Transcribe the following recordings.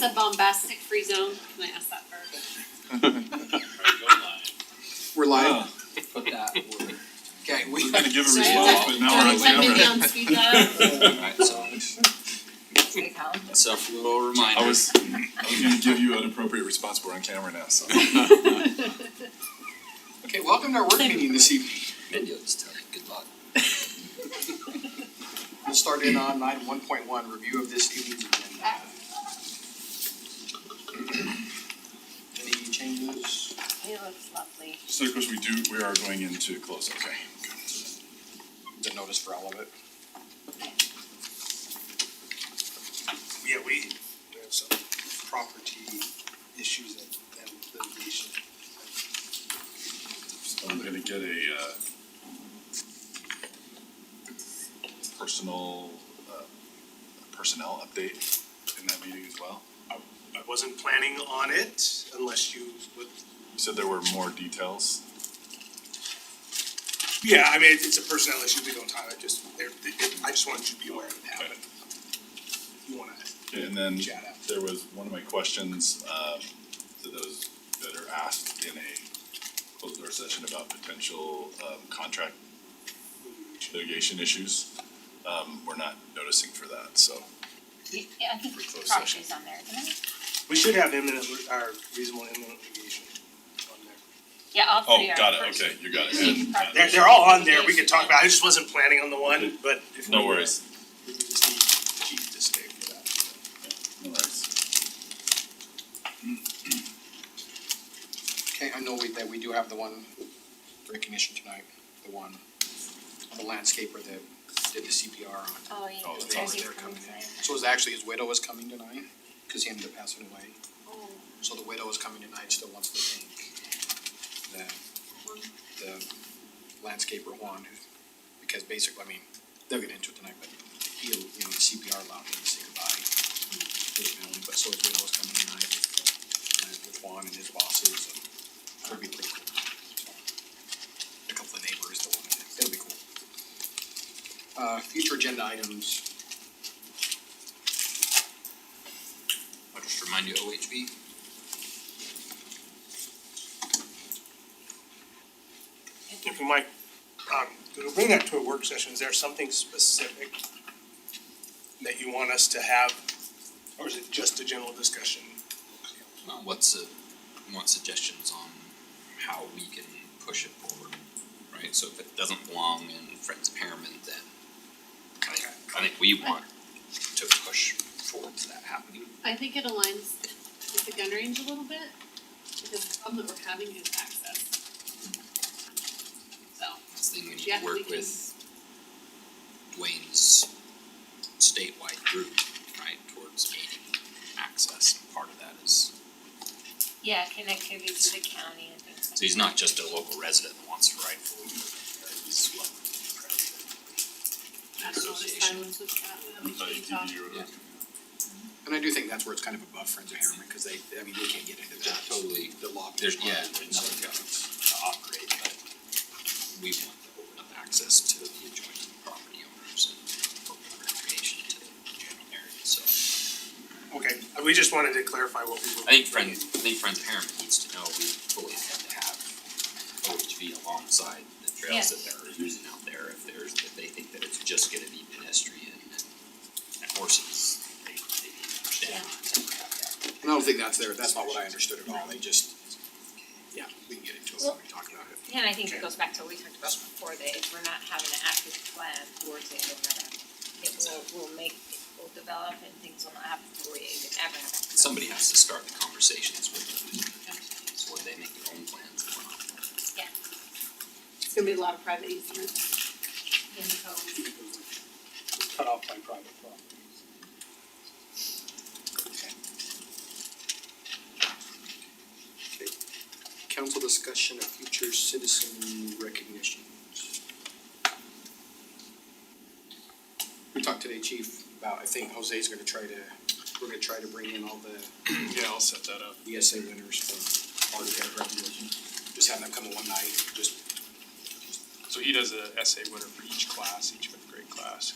a bombastic free zone? Can I ask that first? We're live. Put that word. Okay, We're gonna give a Sorry, response, but now we're on Can we camera. on speed dial? Alright, so self-little reminder. I was gonna give you an appropriate response, but we're on camera now, so. Okay, welcome to our work meeting this evening. Maybe I'll just tell you, good luck. We'll start in on item 1.1, review of this evening's agenda. Any changes? It looks lovely. So of course we are going into close, okay. The notice for all of it? Yeah, we have some property issues and litigation. So I'm gonna get a personnel update in that meeting as well. I wasn't planning on it unless you would. You said there were more details. Yeah, I mean, it's a personnel issue, we don't have it, I just wanted you to be aware of it happened. You wanna Okay, and then chat out. there was one of my questions, to those that are asked in a closed door session about potential, contract litigation issues. We're not noticing for that, so. Yeah, I think For closed property's on there, isn't it? We should have reasonable imminent litigation on there. Yeah, all Oh, three are got it, first. okay, you got it. Property. And- They're all on there, we could talk about it, I just wasn't planning on the one, but if No we- worries, We just need the chief to stay for that. no worries. Okay, I know that we do have the one recognition tonight, the landscaper that did the CPR on. Oh, yeah. Oh, that's There's all your there coming. coming So it's actually his widow is coming tonight, cause he ended up passing away. Oh, So the widow is coming tonight, still wants to thank the landscaper Juan, because basically, I mean, they'll get into it tonight, but he, the CPR allowed him to say goodbye to his family, but so his widow is coming tonight with Juan and his bosses, and it'll be pretty cool. So, a couple of neighbors that want it, it'll be cool. Future agenda items, I'll just remind you, OHV. If we might, we'll bring that to a work session, is there something specific that you want us to have, or is it just a general discussion? Want suggestions on how we can push it forward, right? So if it doesn't belong in Friends of Harriman, then I think we want to push forward to that happening. I think it aligns with the gun range a little bit, because the problem that we're having is access. So, That's the thing, we need yeah, to we work can, with Dwayne's statewide group, right, towards gaining access, and part of that is, Yeah, connectivity to the county and things like that. so he's not just a local resident that wants to ride full, he's well, I don't know, the silence was that, let me talk. yeah, and I do think that's where it's kind of above Friends of Harriman, cause they can't get into that. totally. The law. There's nothing to operate, but we want to open up access to the adjoining property owners and open recreation to the general area, so. Okay, we just wanted to clarify what we were. I think Friends of Harriman needs to know we fully intend to have OHV alongside the trails that they're using out there, if they think that it's just gonna be pedestrian and horses, they need to understand. And I don't think that's not what I understood at all, they just, yeah, we can get into it when we talk about it. Yeah, and I think it goes back to what we talked about before, that if we're not having an active plan towards it, it will develop and things will not happen before we even ever have access. Somebody has to start the conversations with the entities where they make their own plans and we're not. It's gonna be a lot of private easements in the code. Cut off by private properties. Okay. Council discussion of future citizen recognitions. We talked today, Chief, about, I think Jose's we're gonna try to bring in all the Yeah, I'll set that up. ESA winners for all the recognition. Just have them come in one night, just, So he does a essay winner for each class, each fifth grade class.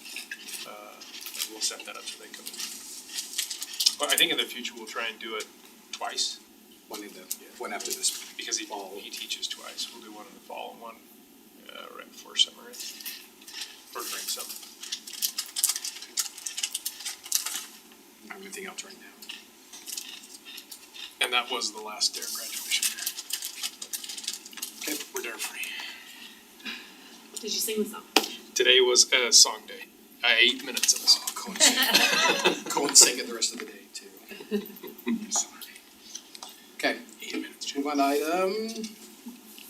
And we'll set that up so they come in. Well, I think in the future we'll try and do it twice, one after this. because he teaches twice. We'll do one in the fall and one, right before summer, or during summer. Don't have anything else right now. And that was the last day of graduation year. Okay, we're dare free. Did you sing the song? Today was a song day. 8 minutes of a song. Go and sing. Go and sing it the rest of the day too. Okay, 8 minutes. move on to item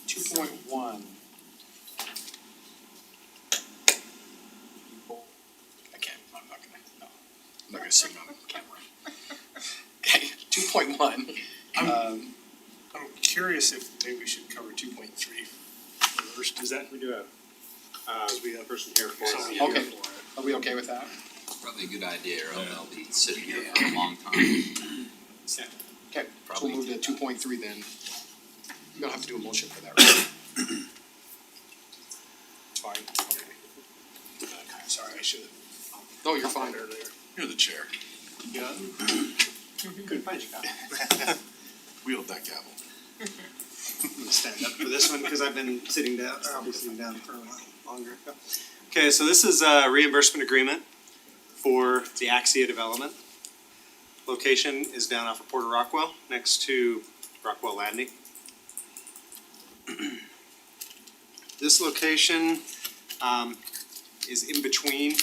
2.1. I can't, I'm not gonna sing on camera. Okay, 2.1. I'm curious if maybe we should cover 2.3 first, is that? We do have, we have a person here for So, it. yeah. Okay, are we okay with that? Probably a good idea, or else they'll be sitting here for a long time. Okay, so Probably we'll move to do 2.3 then. You don't have to do a motion for that, right? It's fine, okay. Sorry, I should have. No, you're fine. Earlier. You're the chair. Yeah. Couldn't find you, Kyle. Wield that gavel. I'm gonna stand up for this one because I've been sitting down, or I'll be sitting down for a while longer. Okay, so this is a reimbursement agreement for the Axia development. Location is down off of Porter Rockwell, next to Rockwell Landing. This location is in between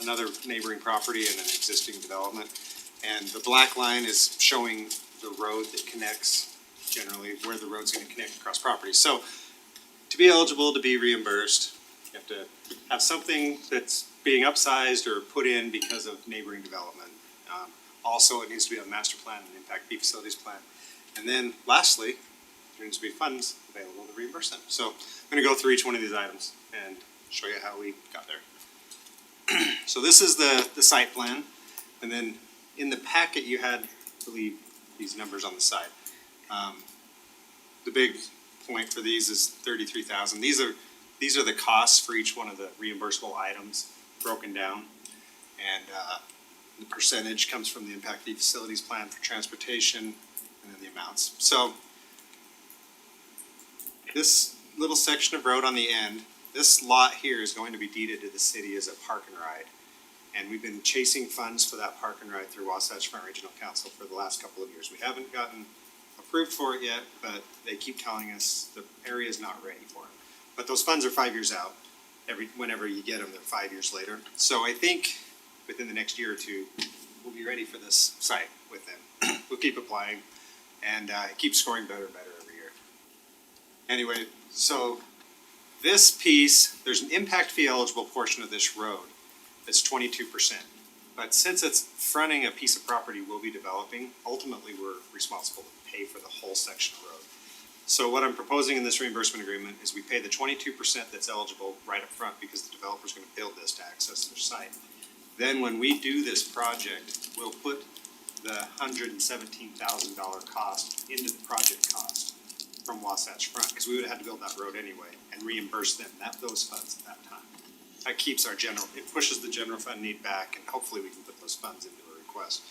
another neighboring property and an existing development. And the black line is showing the road that connects, generally where the road's gonna connect across properties. So to be eligible to be reimbursed, you have to have something that's being upsized or put in because of neighboring development. Also, it needs to be a master plan and impact fee facilities plan. And then lastly, there needs to be funds available to reimburse them. So I'm gonna go through each one of these items and show you how we got there. So this is the site plan, and then in the packet you had, I believe, these numbers on the side. The big point for these is 33,000. These are the costs for each one of the reimbursable items broken down. And the percentage comes from the impact fee facilities plan for transportation, and then the amounts. So this little section of road on the end, this lot here is going to be deeded to the city as a park and ride. And we've been chasing funds for that park and ride through Wasatch Front Regional Council for the last couple of years. We haven't gotten approved for it yet, but they keep telling us the area is not ready for it. But those funds are 5 years out. Whenever you get them, they're 5 years later. So I think within the next year or two, we'll be ready for this site with them. We'll keep applying, and it keeps scoring better and better every year. Anyway, so this piece, there's an impact fee eligible portion of this road that's 22%. But since it's fronting a piece of property we'll be developing, ultimately we're responsible to pay for the whole section of road. So what I'm proposing in this reimbursement agreement is we pay the 22% that's eligible right up front because the developer's gonna build this to access their site. Then when we do this project, we'll put the $117,000 cost into the project cost from Wasatch Front, because we would have had to build that road anyway and reimburse them those funds at that time. That keeps our it pushes the general fund need back, and hopefully we can put those funds into a request.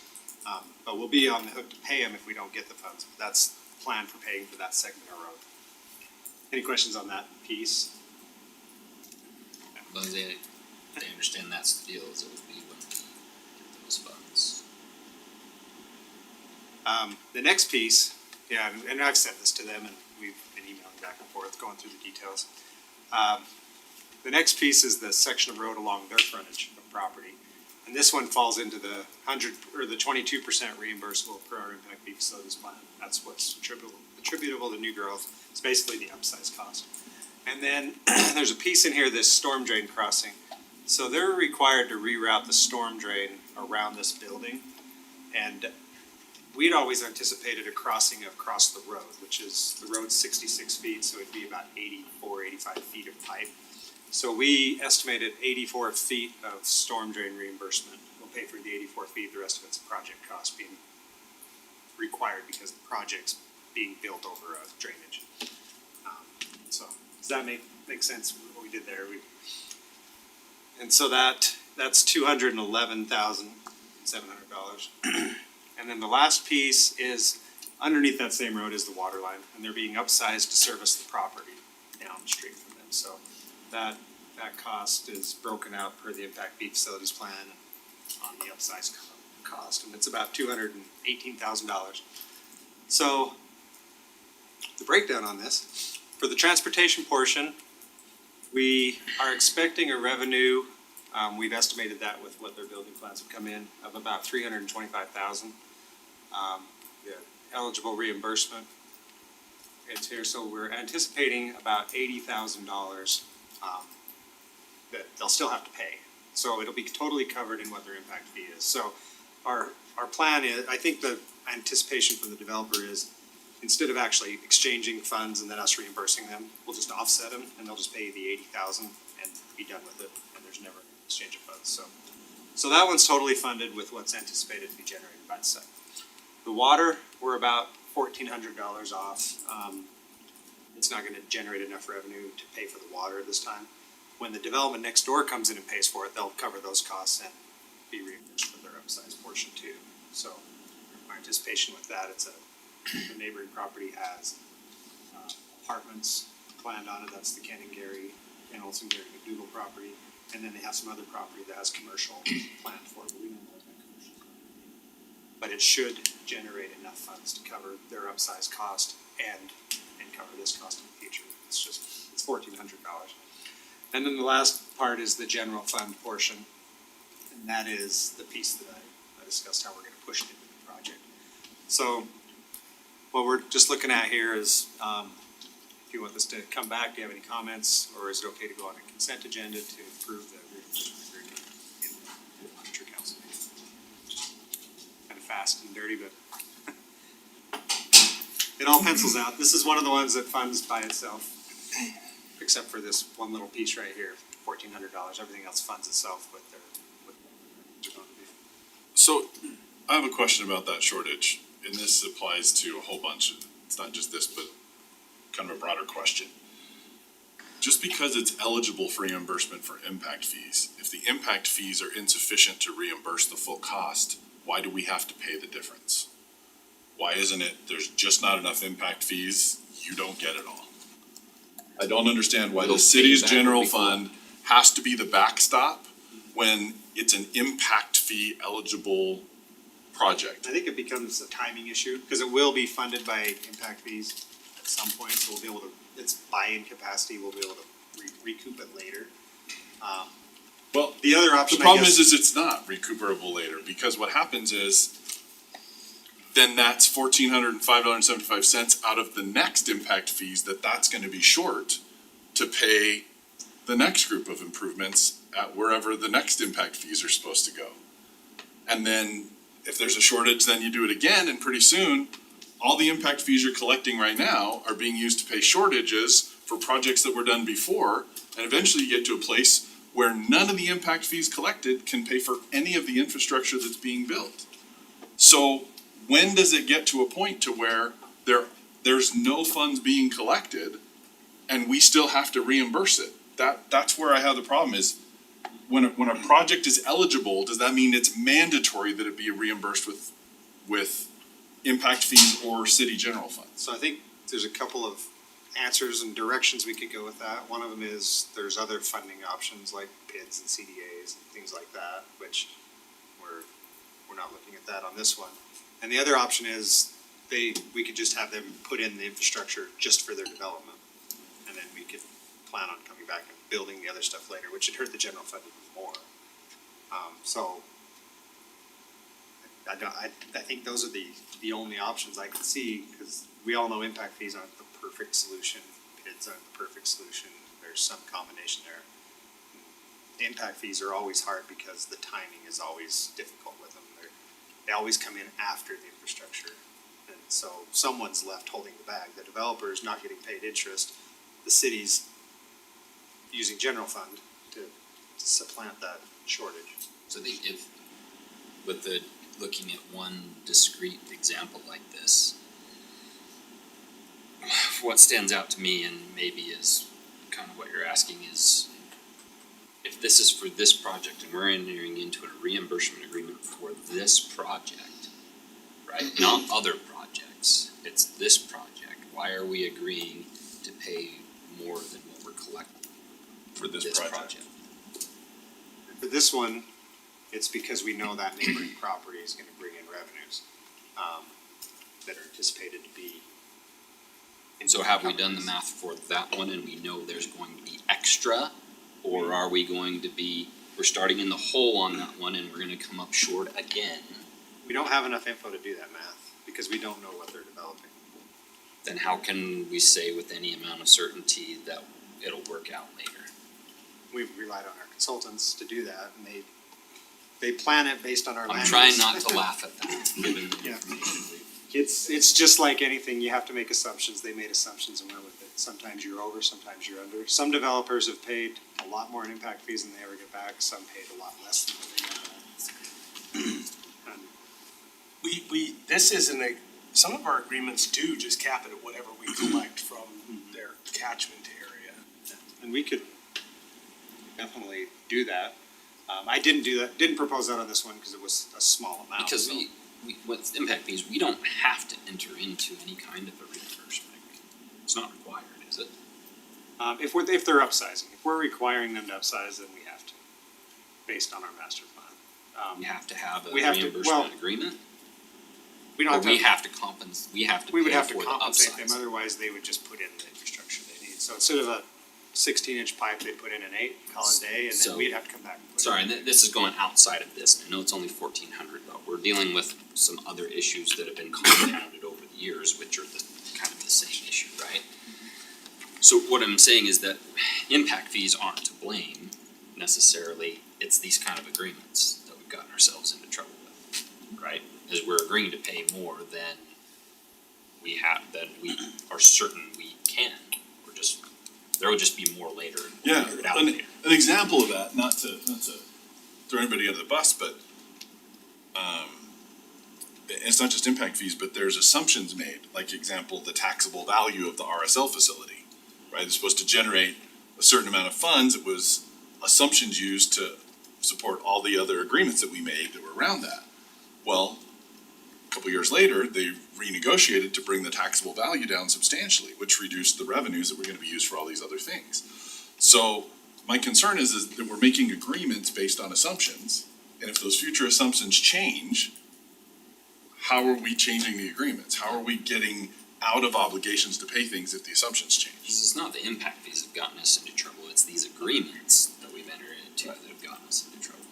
But we'll be on the hook to pay them if we don't get the funds. That's the plan for paying for that segment of road. Any questions on that piece? As long as they understand that's the deal, is it would be when we get those funds. The next piece, yeah, and I've said this to them, and we've been emailing back and forth, going through the details. The next piece is the section of road along their frontage of property. And this one falls into the 22% reimbursable per our impact fee facilities plan. That's what's attributable to new growth. It's basically the upsized cost. And then there's a piece in here, this storm drain crossing. So they're required to reroute the storm drain around this building. And we'd always anticipated a crossing across the road, which is, the road's 66 feet, so it'd be about 84, 85 feet of pipe. So we estimated 84 feet of storm drain reimbursement. We'll pay for the 84 feet, the rest of it's a project cost being required because the project's being built over a drainage. So, does that make sense what we did there? And so that's $211,000. $700. And then the last piece is underneath that same road is the water line, and they're being upsized to service the property downstream from them. So that cost is broken out per the impact fee facilities plan on the upsized cost, and it's about $218,000. So the breakdown on this, for the transportation portion, we are expecting a revenue, we've estimated that with what their building plans have come in, of about $325,000. The eligible reimbursement, it's here, so we're anticipating about $80,000 that they'll still have to pay. So it'll be totally covered in what their impact fee is. So our plan is, I think the anticipation from the developer is, instead of actually exchanging funds and then us reimbursing them, we'll just offset them and they'll just pay the $80,000 and be done with it, and there's never an exchange of funds. So that one's totally funded with what's anticipated to be generated by the site. The water, we're about $1,400 off. It's not gonna generate enough revenue to pay for the water this time. When the development next door comes in and pays for it, they'll cover those costs and be reimbursed for their upsized portion too. So our anticipation with that, the neighboring property has apartments planned on it. That's the Ken and Olson Gary McDougal property. And then they have some other property that has commercial planned for it, but we don't know what that commercial is going to be. But it should generate enough funds to cover their upsized cost and cover this cost in the future. It's $1,400. And then the last part is the general fund portion. And that is the piece that I discussed how we're gonna push it into the project. So what we're just looking at here is, if you want this to come back, do you have any comments, or is it okay to go on a consent agenda to approve the reimbursement agreement in the future council meeting? Kind of fast and dirty, but it all pencils out. This is one of the ones that funds by itself, except for this one little piece right here, $1,400. Everything else funds itself with their going to be. So, I have a question about that shortage, and this applies to a whole bunch, it's not just this, but kind of a broader question. Just because it's eligible for reimbursement for impact fees, if the impact fees are insufficient to reimburse the full cost, why do we have to pay the difference? Why isn't it, there's just not enough impact fees, you don't get it all? I don't understand why the It'll city's pay back general before. fund has to be the backstop when it's an impact fee eligible project. I think it becomes a timing issue, because it will be funded by impact fees at some point, so we'll be able to, it's buy-in capacity, we'll be able to recoup it later. Well, The other the option, I problem guess. is it's not recuperable later, because what happens is then that's $1,405.75 out of the next impact fees that's gonna be short to pay the next group of improvements at wherever the next impact fees are supposed to go. And then if there's a shortage, then you do it again, and pretty soon, all the impact fees you're collecting right now are being used to pay shortages for projects that were done before, and eventually you get to a place where none of the impact fees collected can pay for any of the infrastructure that's being built. So when does it get to a point to where there's no funds being collected and we still have to reimburse it? That's where I have the problem is, when a project is eligible, does that mean it's mandatory that it be reimbursed with impact fees or city general funds? So I think there's a couple of answers and directions we could go with that. One of them is there's other funding options like PIDs and CDAs and things like that, which we're not looking at that on this one. And the other option is we could just have them put in the infrastructure just for their development, and then we could plan on coming back and building the other stuff later, which would hurt the general fund even more. So I think those are the only options I can see, because we all know impact fees aren't the perfect solution, PIDs aren't the perfect solution, there's some combination there. Impact fees are always hard because the timing is always difficult with them. They always come in after the infrastructure, and so someone's left holding the bag. The developer's not getting paid interest, the city's using general fund to supplant that shortage. So I think if, with the, looking at one discrete example like this, what stands out to me and maybe is kind of what you're asking is, if this is for this project and we're entering into a reimbursement agreement for this project, right, not other projects, it's this project, why are we agreeing to pay more than what we're collecting For this project. For this one, it's because we know that neighboring property is gonna bring in revenues, that are anticipated to be. in So have we done the companies. math for that one and we know there's going to be extra? Or are we going to be, we're starting in the hole on that one and we're gonna come up short again? We don't have enough info to do that math, because we don't know what they're developing. Then how can we say with any amount of certainty that it'll work out later? We've relied on our consultants to do that, and they plan it based on our land I'm trying use. not to laugh at that, given the Yeah. information we've. It's just like anything, you have to make assumptions, they made assumptions and went with it. Sometimes you're over, sometimes you're under. Some developers have paid a lot more in impact fees than they ever get back, some paid a lot less than what they get back. And This isn't a, some of our agreements do just cap it at whatever we collect from their catchment area. And we could definitely do that. I didn't propose that on this one because it was a small amount. Because so- we, with impact fees, we don't have to enter into any kind of a reimbursement agreement. It's not required, is it? If they're upsizing, if we're requiring them to upsize, then we have to, based on our master plan. We have to have a We have to- reimbursement well, agreement, We or don't we have to, have to we have to we would pay have to for the compensate them, upsize. otherwise they would just put in the infrastructure they need. So instead of a 16-inch pipe, they'd put in an 8, call it a day, and So- then we'd have to come back and put it Sorry, in. this is going outside of this, I know it's only 1,400, but we're dealing with some other issues that have been compounded over the years, which are kind of the same issue, right? So what I'm saying is that impact fees aren't to blame necessarily, it's these kind of agreements that we've gotten ourselves into trouble with, right? Is we're agreeing to pay more than we are certain we can, we're just, there will just be more later, Yeah, figure it out an, later. an example of that, not to throw anybody under the bus, but it's not just impact fees, but there's assumptions made, like example, the taxable value of the RSL facility, right? It's supposed to generate a certain amount of funds, it was assumptions used to support all the other agreements that we made that were around that. Well, a couple years later, they renegotiated to bring the taxable value down substantially, which reduced the revenues that were gonna be used for all these other things. So my concern is that we're making agreements based on assumptions, and if those future assumptions change, how are we changing the agreements? How are we getting out of obligations to pay things if the assumptions change? Because it's not the impact fees that have gotten us into trouble, it's these agreements that we've entered into that have gotten us into trouble.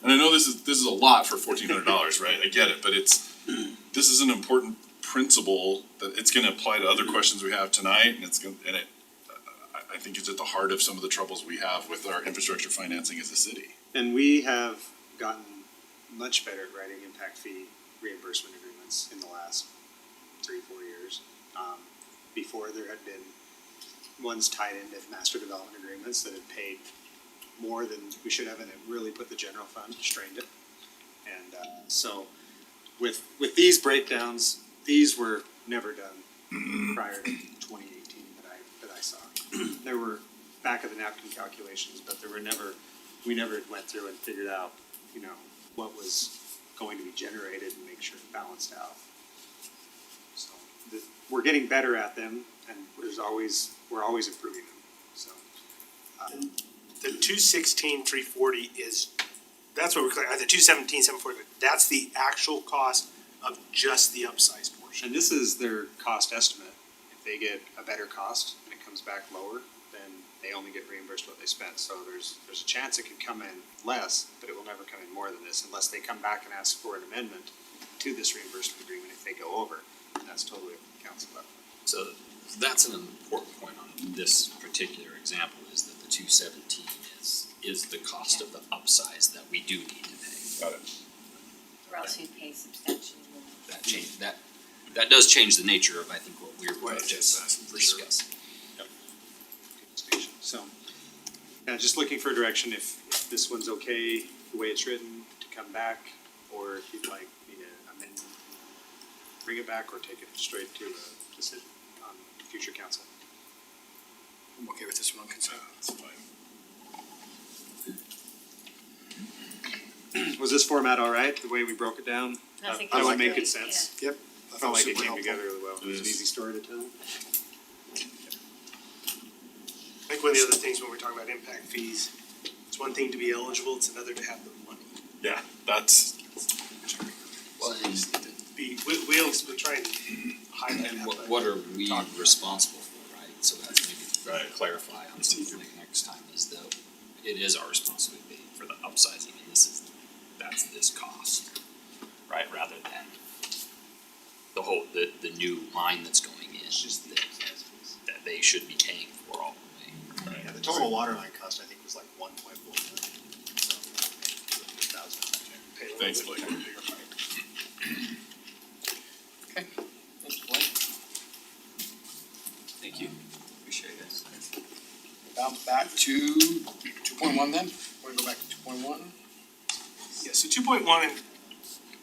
And I know this is a lot for $1,400, right? I get it, but this is an important principle that it's gonna apply to other questions we have tonight, and I think it's at the heart of some of the troubles we have with our infrastructure financing as a city. And we have gotten much better at writing impact fee reimbursement agreements in the last 3-4 years. Before there had been ones tied into master development agreements that had paid more than we should have, and it really put the general fund, strained it. And so with these breakdowns, these were never done prior to 2018 that I saw. There were back of the napkin calculations, but we never went through and figured out, what was going to be generated and make sure it balanced out. So we're getting better at them, and we're always improving them, so. The 216,340 that's what we're clear, the 217,740, that's the actual cost of just the upsize portion. And this is their cost estimate. If they get a better cost and it comes back lower, then they only get reimbursed what they spent. So there's a chance it could come in less, but it will never come in more than this unless they come back and ask for an amendment to this reimbursement agreement if they go over. And that's totally up to the council. So that's an important point on this particular example, is that the 217 is the cost of the upsize that we do need to pay. Got it. Or else you'd pay substantially more. That does change the nature of, I think, what we're going to discuss. Station. So, just looking for direction if this one's okay, the way it's written, to come back, or if you'd like me to amend, bring it back, or take it straight to a decision on future council. I'm okay with this one, consent. That's fine. Was this format all right, the way we broke it down? I think That it's would make great, good sense. yeah. Yep. I felt like it super came helpful. together really well. It was an easy story to tell. I think one of the other things when we're talking about impact fees, it's one thing to be eligible, it's another to have the money. Yeah, that's, Well, and We'll try and highlight that. but- what are we responsible for, right? So that's maybe Right. clarify on something like next time is though, it is our responsibility for the upsizing and that's this cost, right? Rather than the whole, the new line that's going in, that they should be paying for all the way. Yeah, the total water line cost, I think, was like 1.4 million, so, 1,000. pay a little Thanks, bit Blake. bigger fine. Okay, thanks, Blake. Thank you, appreciate it. Bounce back to 2.1 then, wanna go back to 2.1? Yeah, so 2.1 and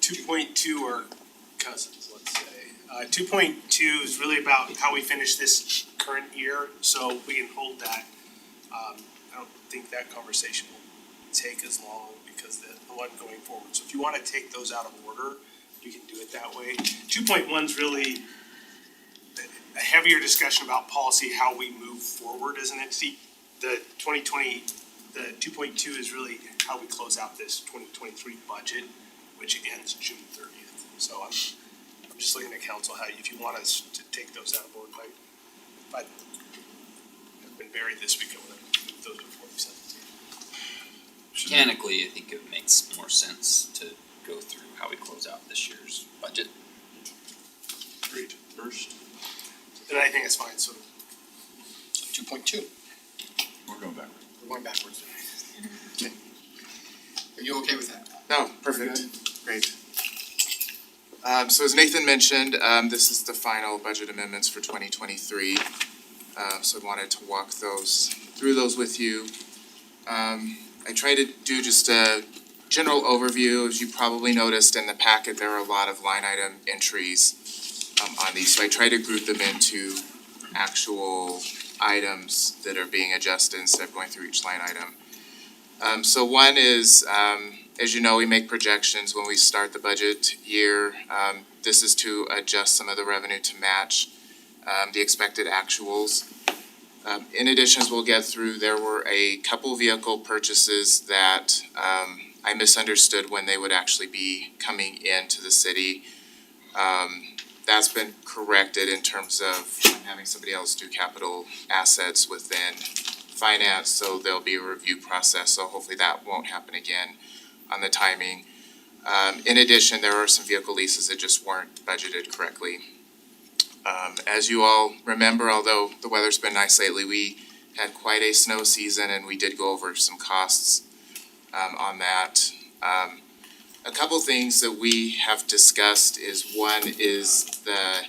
2.2 are cousins, let's say. 2.2 is really about how we finish this current year, so we can hold that. I don't think that conversation will take as long because the one going forward. So if you wanna take those out of order, you can do it that way. 2.1 is really a heavier discussion about policy, how we move forward as an entity. The 2.2 is really how we close out this 2023 budget, which again is June 30th. So I'm just looking at council, how, if you want us to take those out of board, like, but I've been buried this week, I would have moved those before we sent it. Mechanically, I think it makes more sense to go through how we close out this year's budget. great first. And I think it's fine, so 2.2, We're going backward. we're going backwards. Okay. Are you okay with that? No, perfect, great. So as Nathan mentioned, this is the final budget amendments for 2023. So I wanted to walk through those with you. I tried to do just a general overview. As you probably noticed in the packet, there are a lot of line item entries on these. So I tried to group them into actual items that are being adjusted instead of going through each line item. So one is, as you know, we make projections when we start the budget year. This is to adjust some of the revenue to match the expected actuals. In addition, as we'll get through, there were a couple vehicle purchases that I misunderstood when they would actually be coming into the city. That's been corrected in terms of having somebody else do capital assets within finance, so there'll be a review process, so hopefully that won't happen again on the timing. In addition, there are some vehicle leases that just weren't budgeted correctly. As you all remember, although the weather's been nice lately, we had quite a snow season and we did go over some costs on that. A couple things that we have discussed is one is the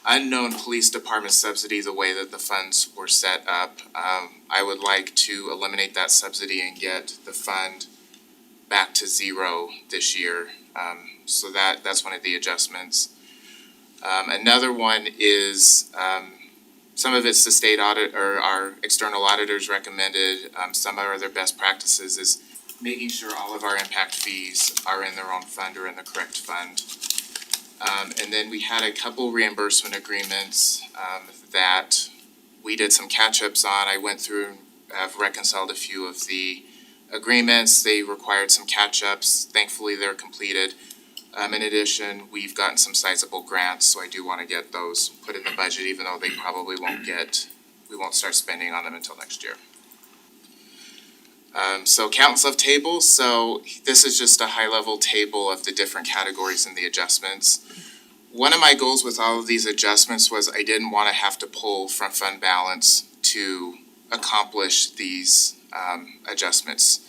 unknown police department subsidy, the way that the funds were set up. I would like to eliminate that subsidy and get the fund back to zero this year. So that's one of the adjustments. Another one is, some of it's the state audit or our external auditors recommended, some of their best practices is making sure all of our impact fees are in their own fund or in the correct fund. And then we had a couple reimbursement agreements, that we did some catch-ups on. I went through and have reconciled a few of the agreements. They required some catch-ups. Thankfully, they're completed. In addition, we've gotten some sizable grants, so I do wanna get those put in the budget, even though they probably we won't start spending on them until next year. So counts of tables, so this is just a high-level table of the different categories and the adjustments. One of my goals with all of these adjustments was I didn't wanna have to pull from fund balance to accomplish these adjustments.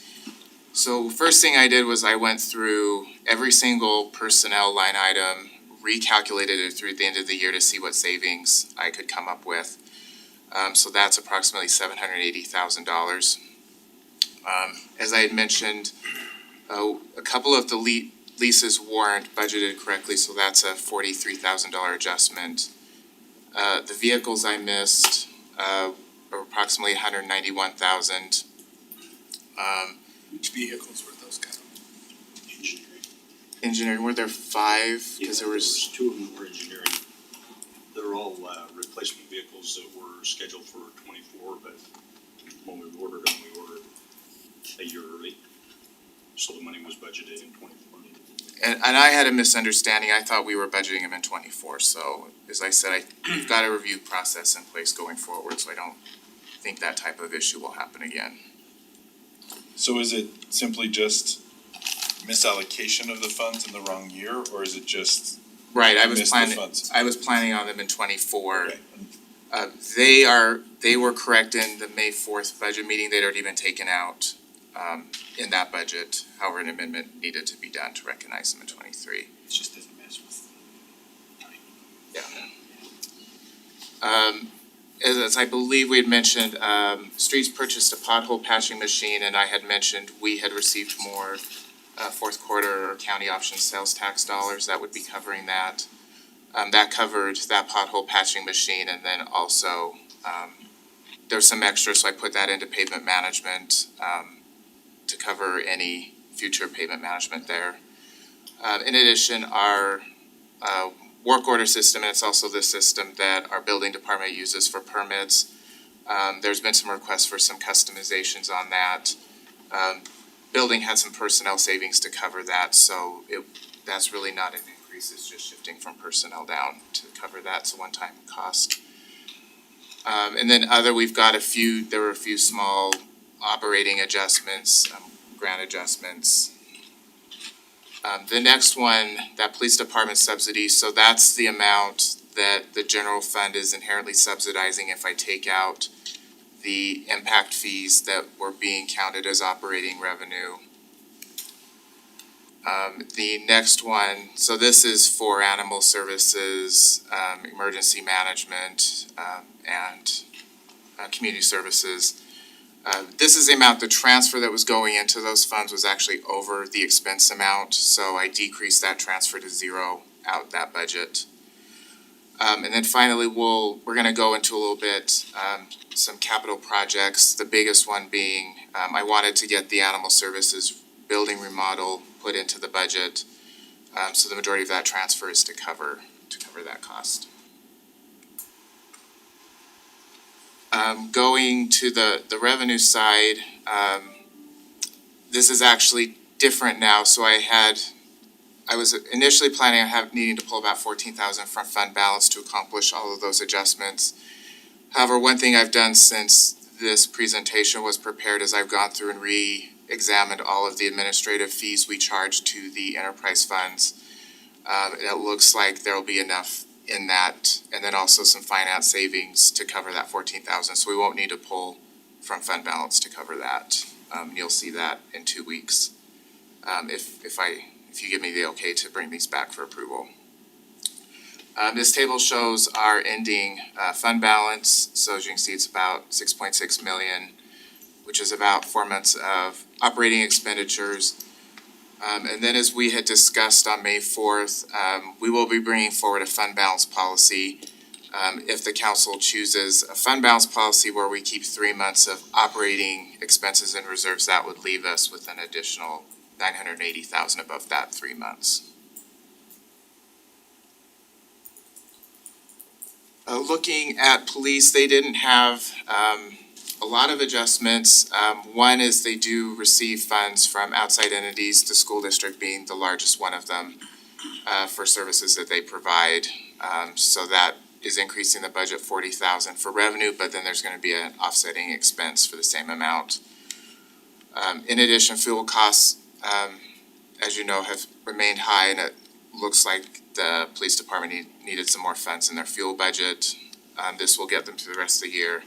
So first thing I did was I went through every single personnel line item, recalculated it through the end of the year to see what savings I could come up with. So that's approximately $780,000. As I had mentioned, a couple of the leases weren't budgeted correctly, so that's a $43,000 adjustment. The vehicles I missed are approximately $191,000. which vehicles were those kind of? engineering, were there five? Cause there was, two of them were engineering. They're all replacement vehicles that were scheduled for 24, but when we ordered them, we ordered a year early. So the money was budgeted in 24. and I had a misunderstanding, I thought we were budgeting them in 24, so as I said, we've got a review process in place going forward, so I don't think that type of issue will happen again. So is it simply just misallocation of the funds in the wrong year, or is it just Right, missed the funds? I was planning on them in 24. Okay. They were correct in the May 4th budget meeting, they'd already been taken out in that budget. However, an amendment needed to be done to recognize them in 23. It just doesn't mess with timing. As I believe we had mentioned, Streets purchased a pothole patching machine, and I had mentioned we had received more fourth quarter county option sales tax dollars that would be covering that. That covered that pothole patching machine, and then also there's some extra, so I put that into pavement management to cover any future pavement management there. In addition, our work order system, and it's also the system that our building department uses for permits. There's been some requests for some customizations on that. Building had some personnel savings to cover that, so that's really not an increase, it's just shifting from personnel down to cover that, it's a one-time cost. And then we've got there were a few small operating adjustments, grant adjustments. The next one, that police department subsidy, so that's the amount that the general fund is inherently subsidizing if I take out the impact fees that were being counted as operating revenue. The next one, so this is for animal services, emergency management, and community services. This is the amount, the transfer that was going into those funds was actually over the expense amount, so I decreased that transfer to zero out that budget. And then finally, we're gonna go into a little bit, some capital projects, the biggest one being, I wanted to get the animal services building remodel put into the budget. So the majority of that transfer is to cover that cost. Going to the revenue side, this is actually different now, so I was initially planning on needing to pull about 14,000 from fund balance to accomplish all of those adjustments. However, one thing I've done since this presentation was prepared is I've gone through and re-examined all of the administrative fees we charge to the enterprise funds. It looks like there'll be enough in that, and then also some finance savings to cover that 14,000, so we won't need to pull from fund balance to cover that. You'll see that in 2 weeks, if you give me the okay to bring these back for approval. This table shows our ending fund balance, so as you can see, it's about 6.6 million, which is about 4 months of operating expenditures. And then as we had discussed on May 4th, we will be bringing forward a fund balance policy. If the council chooses a fund balance policy where we keep 3 months of operating expenses and reserves, that would leave us with an additional 980,000 above that 3 months. Looking at police, they didn't have a lot of adjustments. One is they do receive funds from outside entities, the school district being the largest one of them, for services that they provide. So that is increasing the budget 40,000 for revenue, but then there's gonna be an offsetting expense for the same amount. In addition, fuel costs, as you know, have remained high, and it looks like the police department needed some more funds in their fuel budget. This will get them through the rest of the year.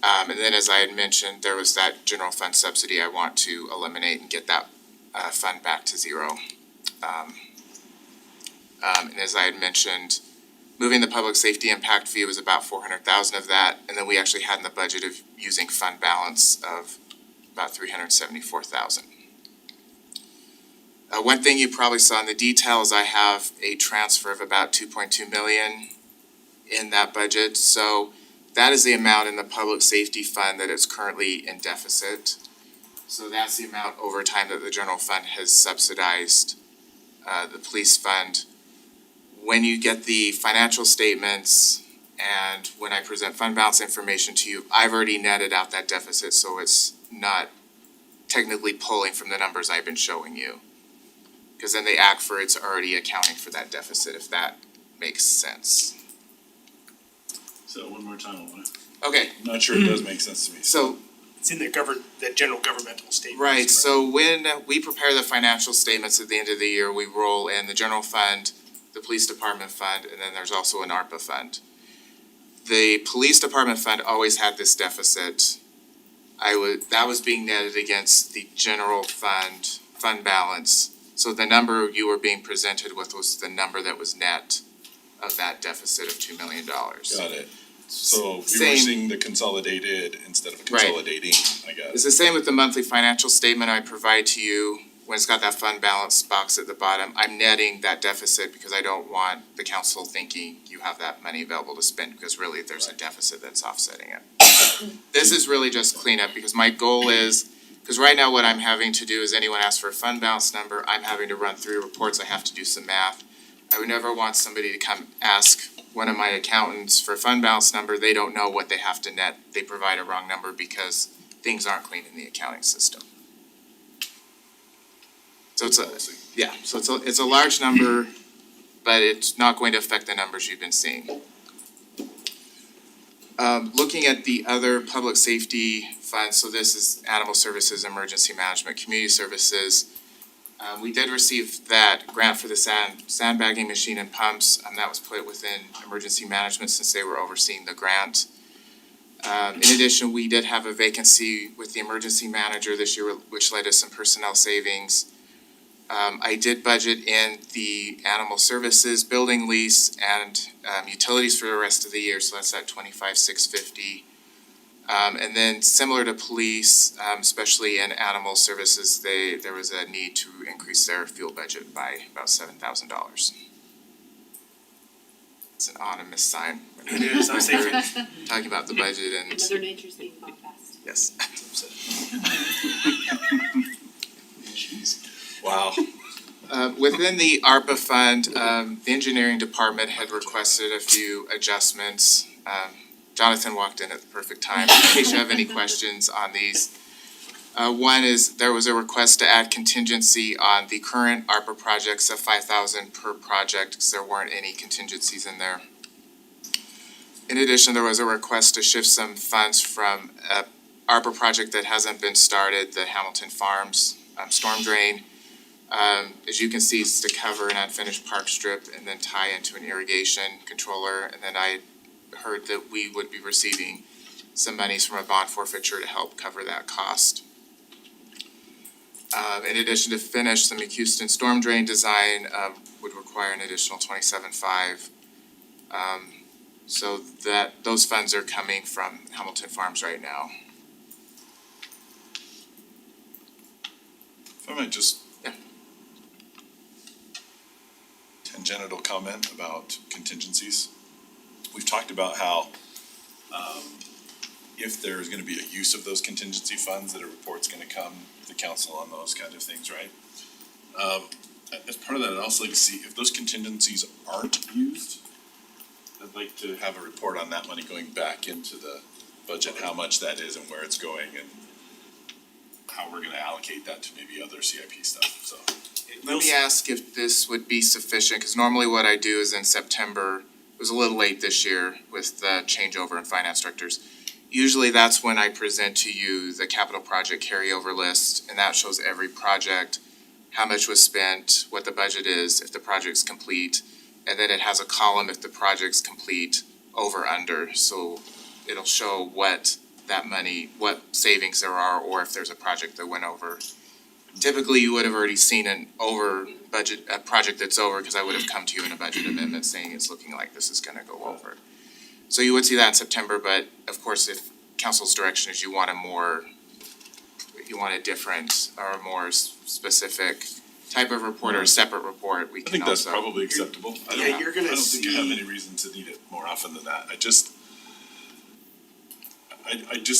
And then as I had mentioned, there was that general fund subsidy I want to eliminate and get that fund back to zero. And as I had mentioned, moving the public safety impact fee was about 400,000 of that, and then we actually had in the budget of using fund balance of about 374,000. One thing you probably saw in the details, I have a transfer of about 2.2 million in that budget. So that is the amount in the public safety fund that is currently in deficit. So that's the amount over time that the general fund has subsidized the police fund. When you get the financial statements and when I present fund balance information to you, I've already netted out that deficit, so it's not technically pulling from the numbers I've been showing you. Cause then the act for it's already accounting for that deficit, if that makes sense. So one more time, I wanna, Okay, I'm not sure it does make sense to me. so It's in the general governmental statement. right, so when we prepare the financial statements at the end of the year, we roll in the general fund, the police department fund, and then there's also an ARPA fund. The police department fund always had this deficit. That was being netted against the general fund balance. So the number you were being presented with was the number that was net of that deficit of $2 million. Got it. So we were Same. seeing the consolidated instead of Right. consolidating, I guess. It's the same with the monthly financial statement I provide to you. When it's got that fund balance box at the bottom, I'm netting that deficit because I don't want the council thinking you have that money available to spend, because really there's a deficit that's offsetting it. This is really just cleanup, because my goal is, because right now what I'm having to do is anyone asks for a fund balance number, I'm having to run through reports, I have to do some math. I would never want somebody to come ask one of my accountants for a fund balance number, they don't know what they have to net, they provide a wrong number because things aren't clean in the accounting system. So it's a large number, but it's not going to affect the numbers you've been seeing. Looking at the other public safety funds, so this is animal services, emergency management, community services. We did receive that grant for the sandbagging machine and pumps, that was put within emergency management since they were overseeing the grant. In addition, we did have a vacancy with the emergency manager this year, which led to some personnel savings. I did budget in the animal services building lease and utilities for the rest of the year, so that's at $25,650. And then similar to police, especially in animal services, there was a need to increase their fuel budget by about $7,000. It's an ominous sign. It is, I say, Talking about the budget and, Mother Nature's being bombastic. yes. Wow. Within the ARPA fund, the engineering department had requested a few adjustments. Jonathan walked in at the perfect time, in case you have any questions on these. One is, there was a request to add contingency on the current ARPA projects of $5,000 per project, because there weren't any contingencies in there. In addition, there was a request to shift some funds from a ARPA project that hasn't been started, the Hamilton Farms storm drain. As you can see, it's to cover an unfinished park strip and then tie into an irrigation controller. And then I heard that we would be receiving some monies from a bond forfeiture to help cover that cost. In addition, to finish the McHouston storm drain design would require an additional $27,500. So those funds are coming from Hamilton Farms right now. If I might just. Yeah. Tangential comment about contingencies. We've talked about how, if there's gonna be a use of those contingency funds, that a report's gonna come to the council on those kind of things, right? As part of that, I'd also like to see if those contingencies aren't used, I'd like to have a report on that money going back into the budget, how much that is and where it's going and how we're gonna allocate that to maybe other CIP stuff, so. Let me ask if this would be sufficient, because normally what I do is in September, it was a little late this year with the changeover in finance directors. Usually that's when I present to you the capital project carryover list, and that shows every project, how much was spent, what the budget is, if the project's complete, and then it has a column if the project's complete, over, under, so it'll show what that money, what savings there are, or if there's a project that went over. Typically, you would have already seen an over budget, a project that's over, because I would have come to you in a budget amendment saying it's looking like this is gonna go over. So you would see that in September, but of course, if council's direction is you want a different or more specific type of report or a separate report, we I can think that's also. probably acceptable. I Yeah, don't, you're I gonna don't think I have see- any reason to need it more often than that. I just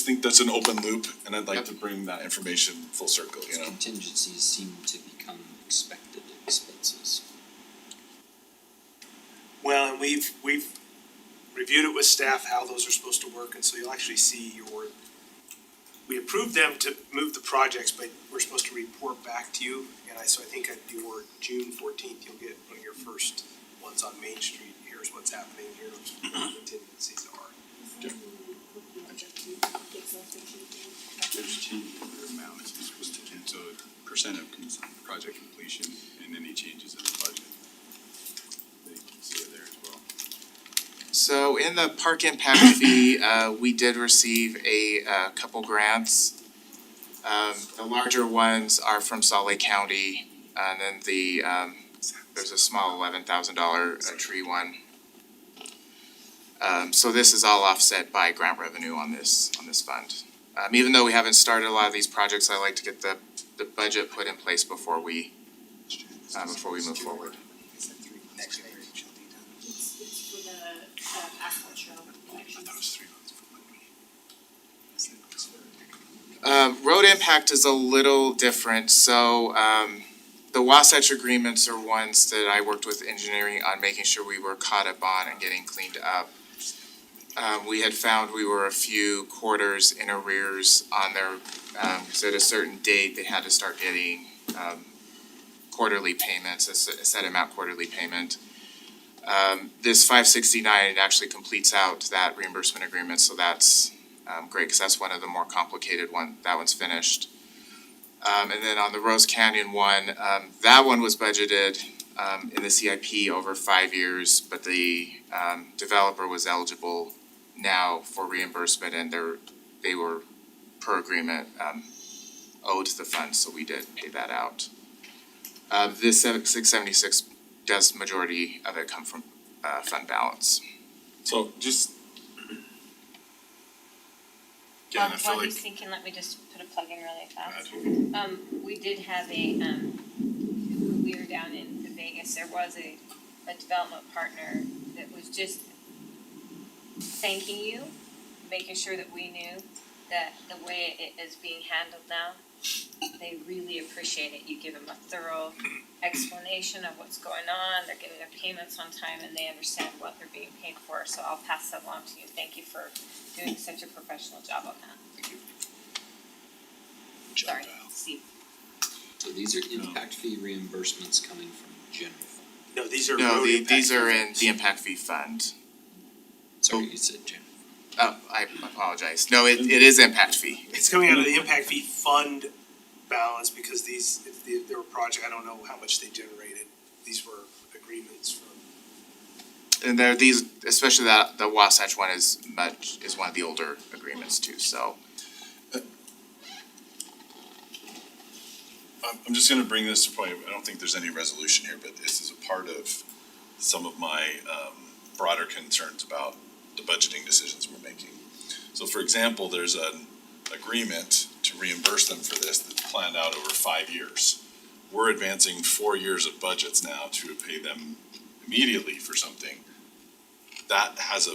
think that's an open loop and I'd like Yep. to bring that information full circle, you know? Contingencies seem to become expected expenses. we've reviewed it with staff, how those are supposed to work, and so you'll actually see we approved them to move the projects, but we're supposed to report back to you, so I think at your June 14th, you'll get one of your first ones on Main Street. Here's what's happening, here's what the tendencies are. There's changes in the amount, it's supposed to, so percent of project completion and any changes in the budget. They can see it there as well. So in the park impact fee, we did receive a couple grants. The larger ones are from Salt Lake County, and then there's a small $11,000 tree one. So this is all offset by grant revenue on this fund. Even though we haven't started a lot of these projects, I like to get the budget put in place before we move forward. It's for the asphalt trail connections. Road impact is a little different, so the Wasatch agreements are ones that I worked with engineering on making sure we were caught up on and getting cleaned up. We had found we were a few quarters in arrears on their, so at a certain date, they had to start getting quarterly payments, a set amount quarterly payment. This 569 actually completes out that reimbursement agreement, so that's great, because that's one of the more complicated one. That one's finished. And then on the Rose Canyon one, that one was budgeted in the CIP over 5 years, but the developer was eligible now for reimbursement, and they were per agreement owed the funds, so we did pay that out. This 676 does majority of it come from fund balance. So just. Again, I feel While like. he's thinking, let me just put a plug in really fast. We did have when we were down in Vegas, there was a development partner that was just thanking you, making sure that we knew that the way it is being handled now, they really appreciate it. You give them a thorough explanation of what's going on, they're getting their payments on time, and they understand what they're being paid for, so I'll pass that along to you. Thank you for doing such a professional job on that. Thank you. Sorry, Steve. So these are impact fee reimbursements coming from general fund. No, these are No, road impact these are in funds. the impact fee fund. Sorry, you said general. Oh, I apologize. No, it is impact fee. It's coming out of the impact fee fund balance, because if they were project, I don't know how much they generated. These were agreements from. And there, these, especially the Wasatch one is one of the older agreements too, so. I'm just gonna bring this to point, I don't think there's any resolution here, but this is a part of some of my broader concerns about the budgeting decisions we're making. So for example, there's an agreement to reimburse them for this that's planned out over 5 years. We're advancing 4 years of budgets now to pay them immediately for something. That has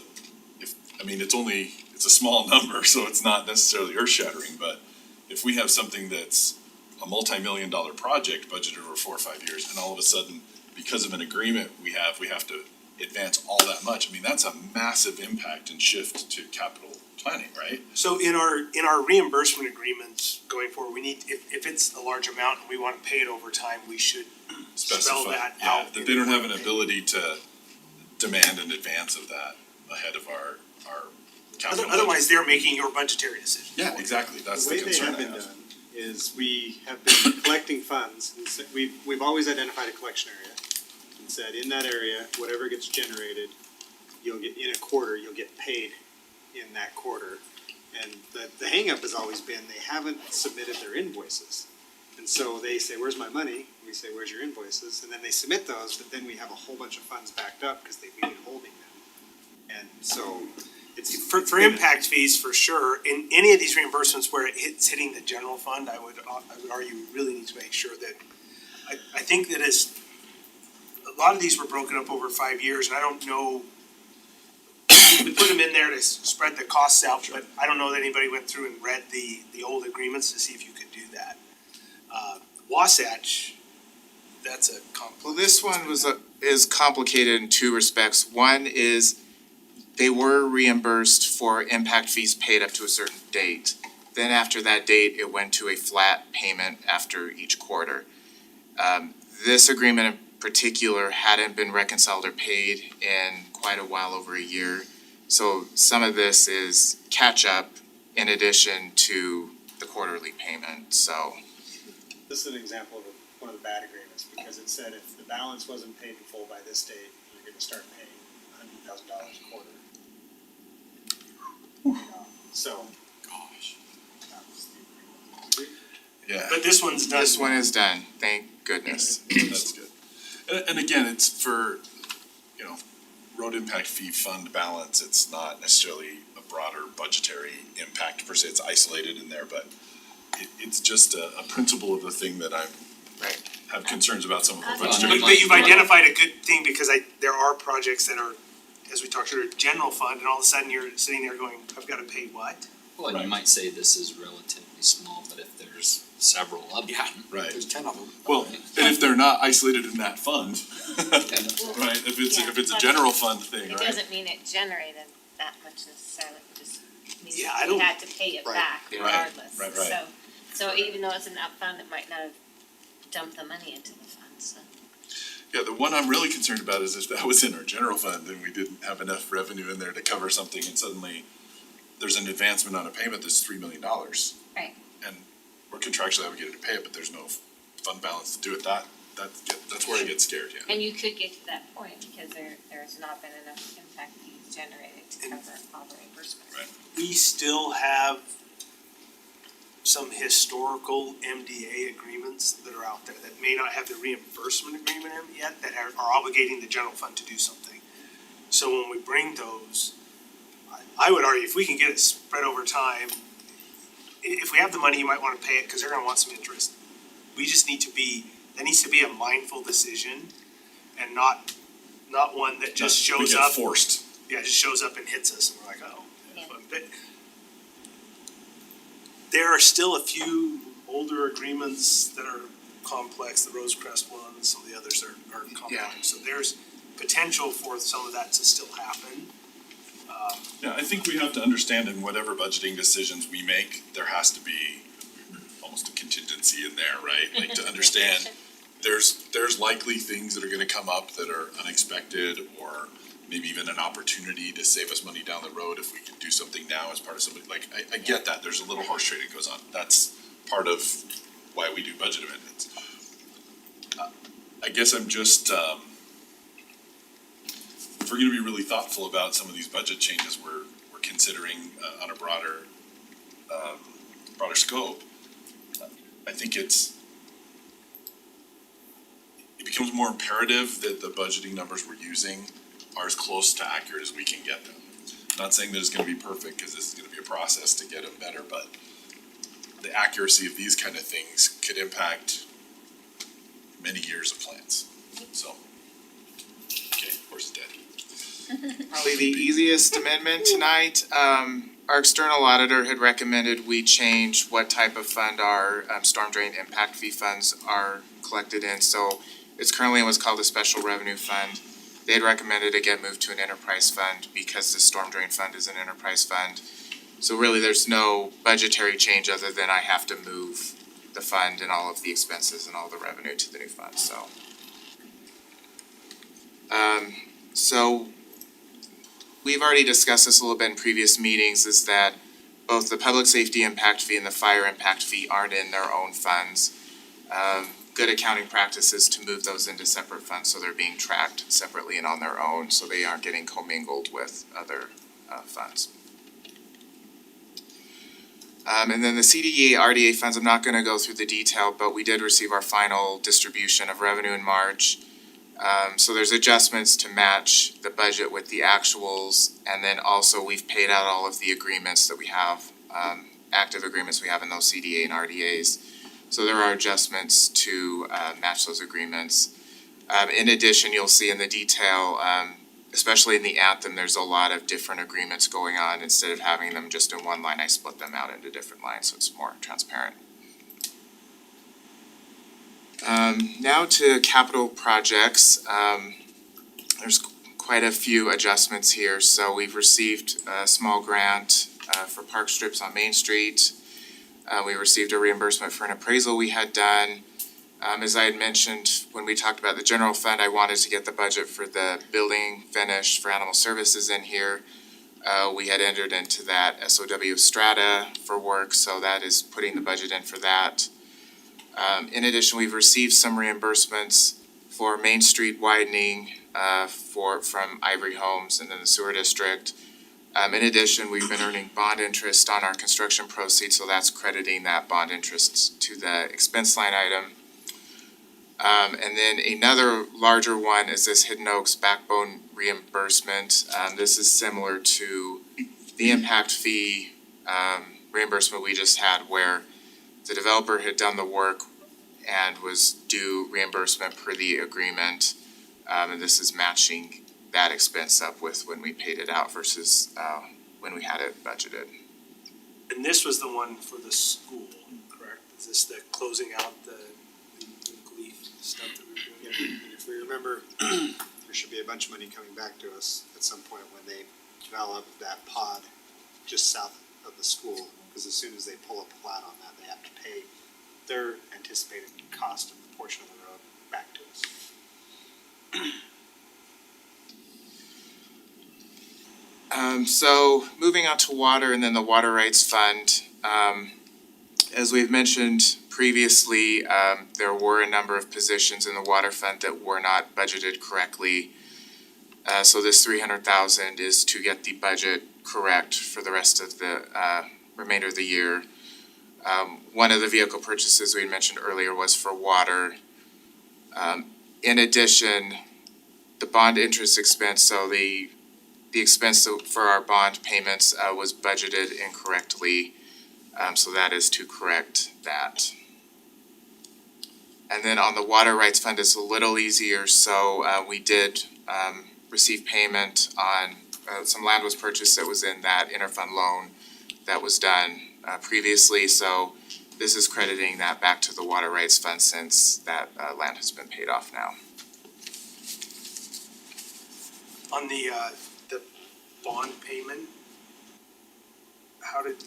it's a small number, so it's not necessarily earth shattering, but if we have something that's a multi-million-dollar project budgeted over 4 or 5 years, and all of a sudden, because of an agreement we have to advance all that much, that's a massive impact and shift to capital planning, right? So in our reimbursement agreements going forward, we need, if it's a large amount and we wanna pay it over time, we should spell Specify, that yeah, out. that they don't have an ability to demand an advance of that ahead of our capital budget. Otherwise, they're making your budgetary decision. Yeah, exactly, that's the The way they concern have I been have. done is we have been collecting funds, and we've always identified a collection area and said, in that area, whatever gets generated, you'll get, in a quarter, you'll get paid in that quarter. And the hangup has always been, they haven't submitted their invoices. And so they say, where's my money? We say, where's your invoices? And then they submit those, but then we have a whole bunch of funds backed up because they've been holding them. And so it's. For impact fees, for sure, in any of these reimbursements where it's hitting the general fund, I would argue we really need to make sure that, I think that a lot of these were broken up over 5 years, and I don't know, we put them in there to spread the costs out, but I don't know that anybody went through and read the old agreements to see if you could do that. Wasatch, that's a complex. Well, this one is complicated in two respects. One is they were reimbursed for impact fees paid up to a certain date. Then after that date, it went to a flat payment after each quarter. This agreement in particular hadn't been reconciled or paid in quite a while, over a year. So some of this is catch up in addition to the quarterly payment, so. This is an example of one of the bad agreements, because it said if the balance wasn't paid in full by this date, you're gonna start paying $100,000 a quarter. So. Gosh. That was the agreement. Yeah, But this one's done. This one is done, thank goodness. that's good. And again, it's for, you know, road impact fee fund balance, it's not necessarily a broader budgetary impact per se, it's isolated in there, but it's just a principle of the thing that Right. have concerns about some of our But- budgetary. But you've identified a good thing, because there are projects that are, as we talked about, general fund, and all of a sudden you're sitting there going, I've gotta pay what? Well, and you Right. might say this is relatively small, but if there's several of them. Right, There's 10 of them. well, and if they're not isolated in that fund, right, if it's a general fund thing, It right? doesn't mean it generated that much necessarily, it just means Yeah, I you don't- had to pay it Right. back Yeah. regardless. Right, right. So even though it's an upfront, it might not have dumped the money into the fund, so. Yeah, the one I'm really concerned about is if that was in our general fund and we didn't have enough revenue in there to cover something and suddenly there's an advancement on a payment that's $3 million. Right. And we're contractually obligated to pay it, but there's no fund balance to do it, that's where I get scared, yeah. And you could get to that point because there's not been enough impact fees generated to cover all the reimbursements. Right. We still have some historical MDA agreements that are out there that may not have the reimbursement agreement in yet, that are obligating the general fund to do something. So when we bring those, I would argue if we can get it spread over time, if we have the money, you might wanna pay it, cause they're gonna want some interest. We just need to that needs to be a mindful decision and not one that just shows We up. get forced. Yeah, it just shows up and hits us and we're like, oh. Yeah. But there are still a few older agreements that are complex, the Rosecrest one, some of the others are complex. So there's potential for some of that to still happen. Yeah, I think we have to understand in whatever budgeting decisions we make, there has to be almost a contingency in there, right? Like to understand, there's likely things that are gonna come up that are unexpected or maybe even an opportunity to save us money down the road if we can do something now as part of somebody, like, I get that, there's a little horse trading goes on, that's part of why we do budget amendments. I guess I'm just, if we're gonna be really thoughtful about some of these budget changes we're considering on a broader scope, I think it becomes more imperative that the budgeting numbers we're using are as close to accurate as we can get them. Not saying that it's gonna be perfect, cause this is gonna be a process to get them better, but the accuracy of these kind of things could impact many years of plans, so. Okay, horse is dead. Probably the easiest amendment tonight, our external auditor had recommended we change what type of fund our storm drain impact fee funds are collected in, so it's currently what's called a special revenue fund. They had recommended it get moved to an enterprise fund because the storm drain fund is an enterprise fund. So really, there's no budgetary change other than I have to move the fund and all of the expenses and all the revenue to the new fund, so. So we've already discussed this a little bit in previous meetings, is that both the public safety impact fee and the fire impact fee aren't in their own funds. Good accounting practice is to move those into separate funds, so they're being tracked separately and on their own, so they aren't getting commingled with other funds. And then the CDE RDA funds, I'm not gonna go through the detail, but we did receive our final distribution of revenue in March. So there's adjustments to match the budget with the actuals, and then also we've paid out all of the agreements that we have, active agreements we have in those CDA and RDAs. So there are adjustments to match those agreements. In addition, you'll see in the detail, especially in the anthem, there's a lot of different agreements going on. Instead of having them just in one line, I split them out into different lines, so it's more transparent. Now to capital projects, there's quite a few adjustments here, so we've received a small grant for park strips on Main Street. We received a reimbursement for an appraisal we had done. As I had mentioned, when we talked about the general fund, I wanted to get the budget for the building finished for animal services in here. We had entered into that SOW strata for work, so that is putting the budget in for that. In addition, we've received some reimbursements for Main Street widening from Ivory Homes and then the sewer district. In addition, we've been earning bond interest on our construction proceeds, so that's crediting that bond interest to the expense line item. And then another larger one is this Hidden Oaks backbone reimbursement. This is similar to the impact fee reimbursement we just had, where the developer had done the work and was due reimbursement per the agreement. And this is matching that expense up with when we paid it out versus when we had it budgeted. And this was the one for the school, correct? Is this the closing out the glee stuff that we were doing? And if we remember, there should be a bunch of money coming back to us at some point when they develop that pod just south of the school, because as soon as they pull a plat on that, they have to pay their anticipated cost of the portion of the road back to us. So moving on to water and then the water rights fund. As we've mentioned previously, there were a number of positions in the water fund that were not budgeted correctly. So this 300,000 is to get the budget correct for the rest of the remainder of the year. One of the vehicle purchases we mentioned earlier was for water. In addition, the bond interest expense, so the expense for our bond payments was budgeted incorrectly, so that is to correct that. And then on the water rights fund, it's a little easier, so we did receive payment on some land was purchased that was in that interfund loan that was done previously, so this is crediting that back to the water rights fund since that land has been paid off now. On the bond payment, how did?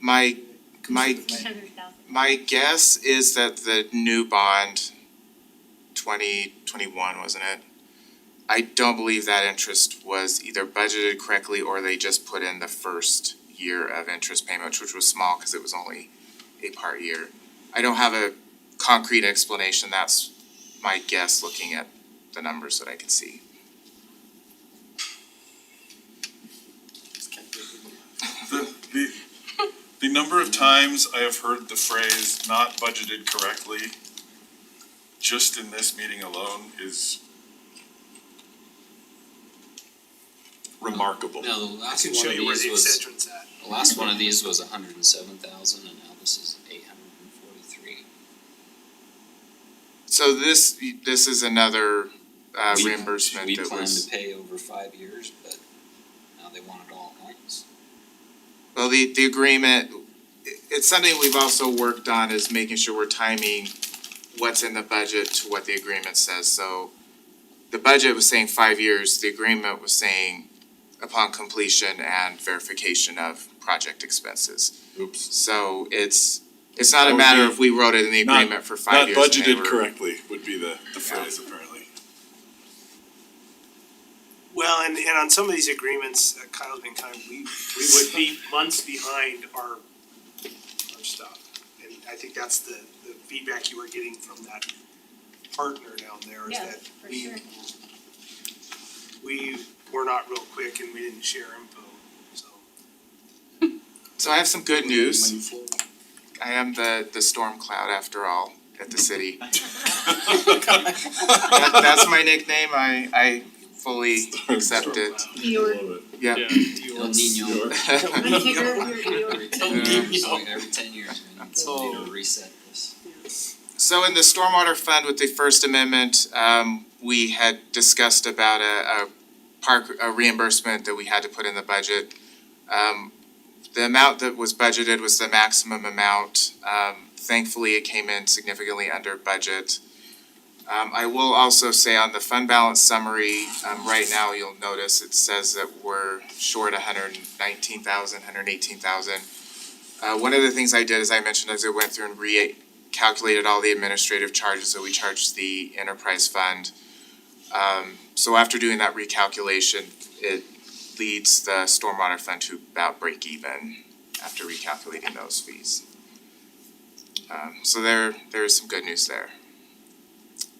My 100,000. my guess is that the new bond, 2021, wasn't it? I don't believe that interest was either budgeted correctly or they just put in the first year of interest payment, which was small because it was only a part year. I don't have a concrete explanation, that's my guess looking at the numbers that I can see. The number of times I have heard the phrase "not budgeted correctly" just in this meeting alone is remarkable. No, the I last can one show of you where these the was, Excedrin's at. the last one of these was 107,000 and now this is 843. So this is another reimbursement We that planned was, to pay over 5 years, but now they want it all at once. well, the agreement, it's something we've also worked on is making sure we're timing what's in the budget to what the agreement says, so the budget was saying 5 years, the agreement was saying upon completion and verification of project expenses. Oops. So it's not That a would matter be of we wrote it in the not- agreement for 5 years. Not and they budgeted were- correctly would be the phrase apparently. Well, and on some of these agreements, Kyle's been kind, we would be months behind our stuff. And I think that's the feedback you were getting from that partner down there is Yeah, that for sure. we were not real quick and we didn't share info, so. So I have some good news. Money flow. I am the storm cloud after all at the city. That's my nickname. I fully accept it. Love it. Yep. El Nino. Every 10 years, every 10 years, we need to reset this. So in the stormwater fund with the First Amendment, we had discussed about a reimbursement that we had to put in the budget. The amount that was budgeted was the maximum amount. thankfully it came in significantly under budget. I will also say on the fund balance summary, right now you'll notice it says that we're short 118,000. One of the things I did, as I mentioned, as I went through and recalculated all the administrative charges that we charged the enterprise fund. So after doing that recalculation, it leads the stormwater fund to about break even after recalculating those fees. So there is some good news there.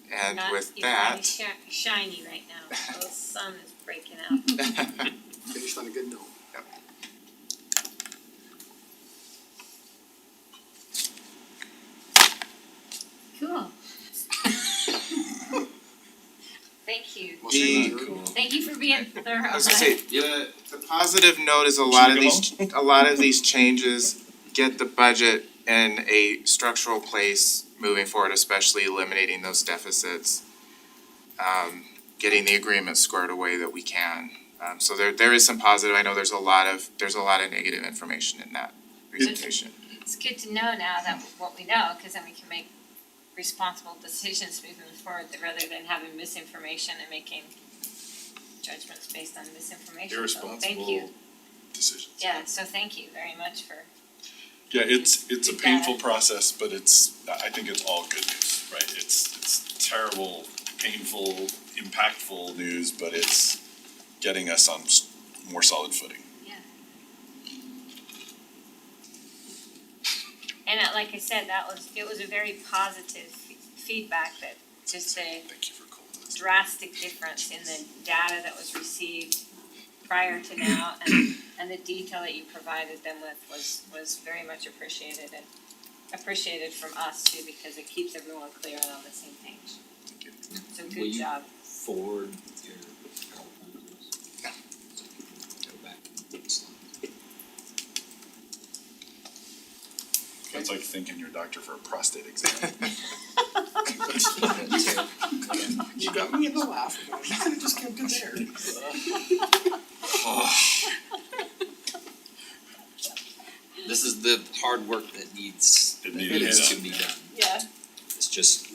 And with that. You're not shiny right now, the sun is breaking out. Finished on a good note. Cool. Thank you. Well, Thank you for being thorough. I was gonna say, the positive note is a lot of these changes get the budget in a structural place moving forward, especially eliminating those deficits. Getting the agreement squared away that we can. So there is some positive. I know there's a lot of negative information in that presentation. It's good to know now that what we know, cause then we can make responsible decisions moving forward rather than having misinformation and making judgments based on misinformation. So thank you. Irresponsible decisions. Yeah, so thank you very much for, Yeah, it's a Good painful data. process, but I think it's all good news, right? It's terrible, painful, impactful news, but it's getting us on more solid footing. and like I said, it was a very positive feedback that just a Thank you for calling this. drastic difference in the data that was received prior to now and the detail that you provided them with was very much appreciated and appreciated from us too, because it keeps everyone clear and on the same page. So Will good you job. forward your PowerPoint to us? Yeah. Go back and get slides. It's like thanking your doctor for a prostate exam. You got me in the laugh, I just kept it there. This is the hard work that needs It to needs be done. Yeah. It's just.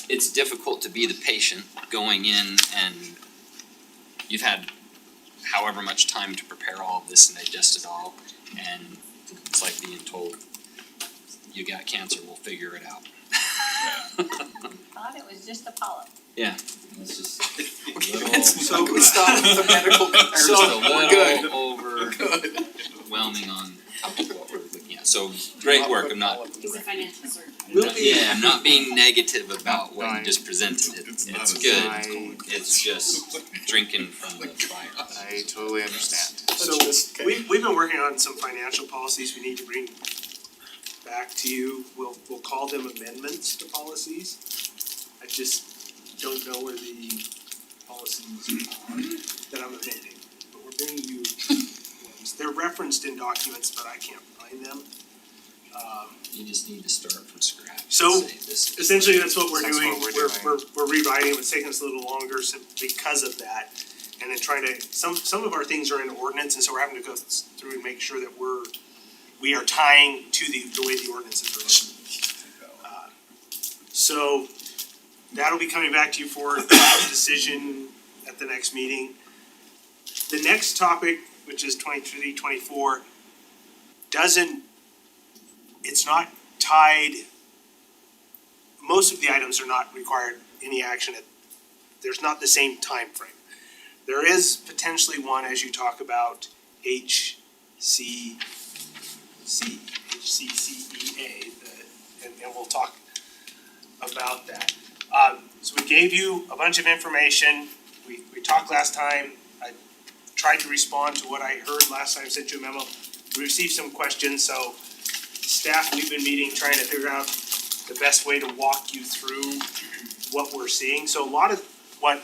It's difficult to be the patient going in and you've had however much time to prepare all of this and digest it all. And it's like being told, you got cancer, we'll figure it out. Thought it was just a polyp. Yeah, it's just So we stop with the medical comparison. just a little overwhelming on top of what we're looking at. So great work, I'm not, He's a financial surgeon. yeah, I'm not being negative about what you just presented, It's it's not a good, it's just drinking from the fire. I totally understand. So we've been working on some financial policies we need to bring back to you. We'll call them amendments to policies. I just don't know where the policies are that I'm amending, but we're bringing you ones. They're referenced in documents, but I can't find them. You just need to start from scratch and So, say this is. Essentially, that's what we're That's doing. what we're doing. We're rewriting, it's taking us a little longer because of that. And then trying to, some of our things are in ordinance, and so we're having to go through and make sure that we are tying to the way the ordinance is written. So that'll be coming back to you for a decision at the next meeting. The next topic, which is 23-24, it's not tied, most of the items are not required any action there's not the same time frame. There is potentially one, as you talk about, HCCEA, and we'll talk about that. So we gave you a bunch of information, we talked last time, I tried to respond to what I heard last time, sent you a memo. We received some questions, so staff, we've been meeting, trying to figure out the best way to walk you through what we're seeing. So a lot of what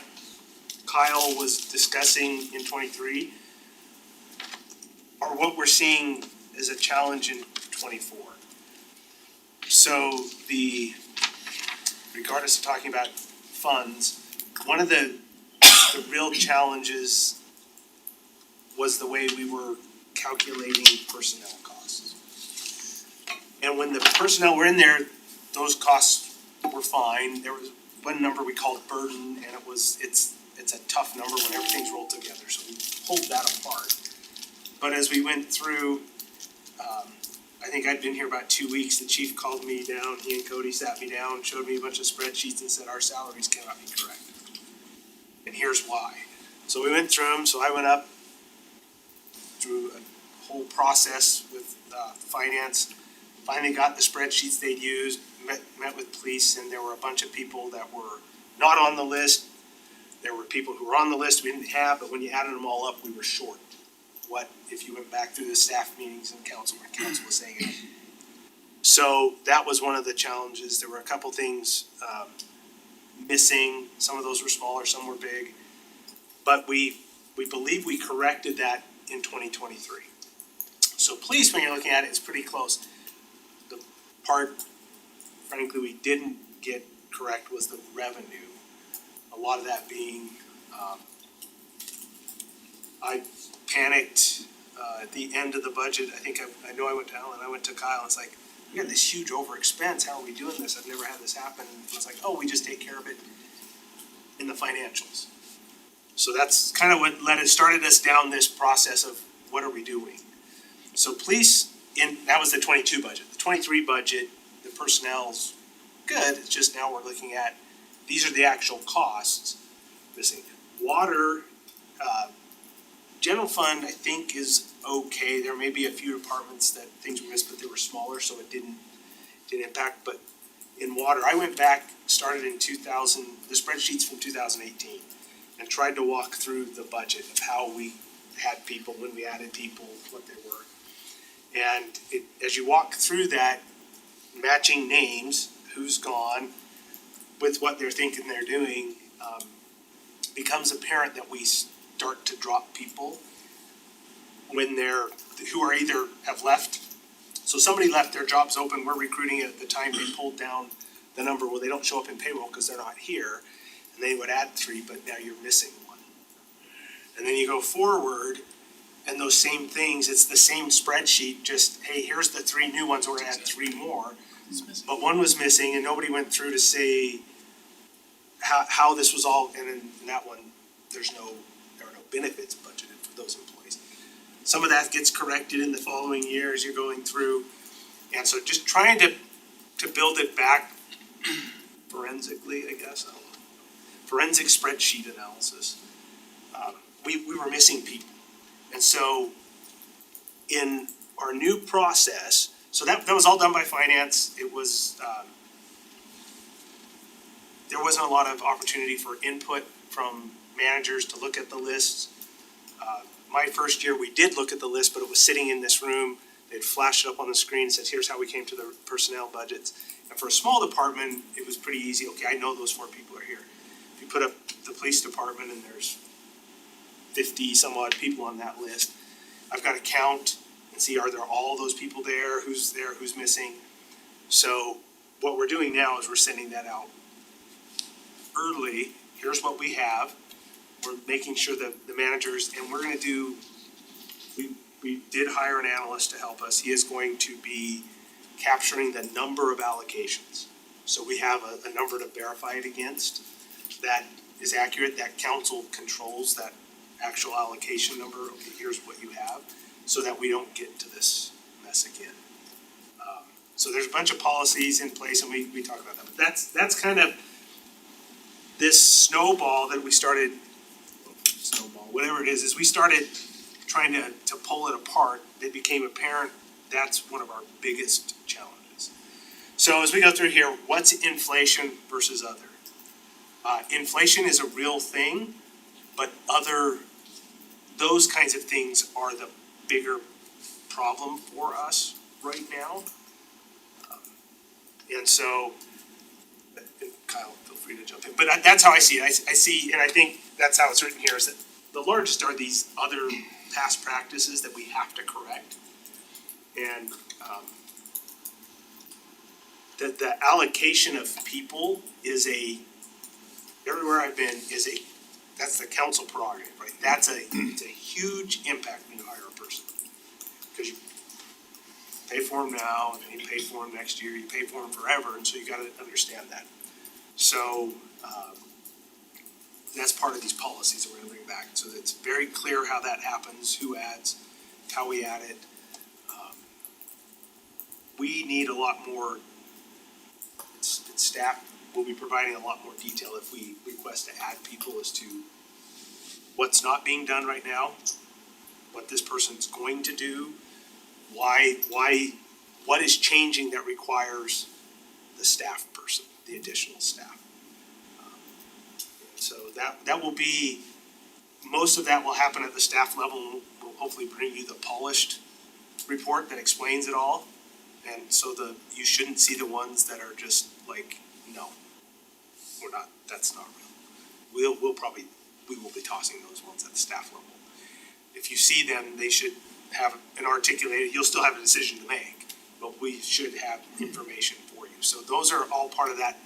Kyle was discussing in 23 are what we're seeing as a challenge in 24. So regardless of talking about funds, one of the real challenges was the way we were calculating personnel costs. And when the personnel were in there, those costs were fine. There was one number we called burden, and it's a tough number when everything's rolled together, so we pulled that apart. But as we went through, I think I'd been here about 2 weeks, the chief called me down, he and Cody sat me down, showed me a bunch of spreadsheets and said, our salaries cannot be corrected. And here's why. So we went through them, so I went up through a whole process with finance, finally got the spreadsheets they'd used, met with police, and there were a bunch of people that were not on the list. There were people who were on the list we didn't have, but when you added them all up, we were short. What, if you went back through the staff meetings and council was saying it. So that was one of the challenges. There were a couple things missing. Some of those were smaller, some were big. But we believe we corrected that in 2023. So police, when you're looking at it, it's pretty close. The part, frankly, we didn't get correct was the revenue. A lot of that being, I panicked at the end of the budget. I think I know I went to Alan, I went to Kyle, and it's like, we got this huge over expense, how are we doing this? I've never had this happen. And it was like, oh, we just take care of it in the financials. So that's kind of what started us down this process of what are we doing? So police, that was the 22 budget. The 23 budget, the personnel's good, it's just now we're looking at, these are the actual costs missing. Water, general fund, I think is okay. There may be a few departments that things were missed, but they were smaller, so it didn't impact. But in water, I went back, started in the spreadsheets from 2018, and tried to walk through the budget of how we had people, when we added people, what they were. And as you walk through that, matching names, who's gone, with what they're thinking they're doing, becomes apparent that we start to drop people when who are either have left. So somebody left, their job's open, we're recruiting it at the time, they pulled down the number, well, they don't show up in payroll because they're not here, and they would add 3, but now you're missing 1. And then you go forward, and those same things, it's the same spreadsheet, just, hey, here's the 3 new ones, we're gonna add 3 more. But 1 was missing, and nobody went through to say how this was all, and in that one, there are no benefits budgeted for those employees. Some of that gets corrected in the following year as you're going through, and so just trying to build it back forensically, I guess, forensic spreadsheet analysis. We were missing people, and so in our new process, so that was all done by finance. It was, there wasn't a lot of opportunity for input from managers to look at the lists. My first year, we did look at the list, but it was sitting in this room. They'd flash it up on the screen and said, here's how we came to the personnel budgets. And for a small department, it was pretty easy. Okay, I know those 4 people are here. If you put up the police department and there's 50 some odd people on that list, I've got to count and see, are there all those people there, who's missing? So what we're doing now is we're sending that out early. Here's what we have. We're making sure that the managers, and we're gonna do, we did hire an analyst to help us. He is going to be capturing the number of allocations. So we have a number to verify it against that is accurate, that council controls that actual allocation number. Okay, here's what you have, so that we don't get into this mess again. So there's a bunch of policies in place, and we talk about that. But that's kind of this snowball that we started, whatever it is we started trying to pull it apart. It became apparent that's one of our biggest challenges. So as we go through here, what's inflation versus other? Inflation is a real thing, but those kinds of things are the bigger problem for us right now. And so, and Kyle, feel free to jump in, but that's how I see it. I see, and I think that's how it's written here, is that the largest are these other past practices that we have to correct. And the allocation of people is everywhere I've been that's the council prerogative, right? It's a huge impact when you hire a person. Because pay for them now, and then you pay for them next year, you pay for them forever, and so you gotta understand that. So, that's part of these policies that we're gonna bring back, so that it's very clear how that happens, who adds, how we add it. We need a lot more, staff will be providing a lot more detail if we request to add people as to what's not being done right now, what this person's going to do, why, what is changing that requires the staff person, the additional staff. So that will be, most of that will happen at the staff level, and we'll hopefully bring you the polished report that explains it all. And so you shouldn't see the ones that are just like, no, we're not, that's not real. We will be tossing those ones at the staff level. If you see them, they should have an articulated, you'll still have a decision to make, but we should have information for you. So those are all part of that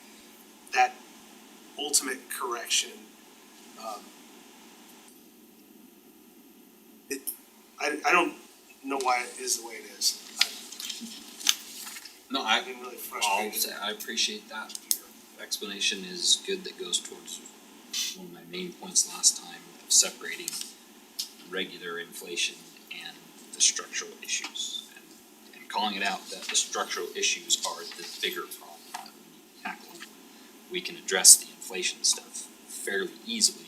ultimate correction. I don't know why it is the way it is. No, I've been really frustrated. I appreciate that. Your explanation is good, that goes towards one of my main points last time, of separating regular inflation and the structural issues. And calling it out that the structural issues are the bigger problem that we need to tackle. We can address the inflation stuff fairly easily,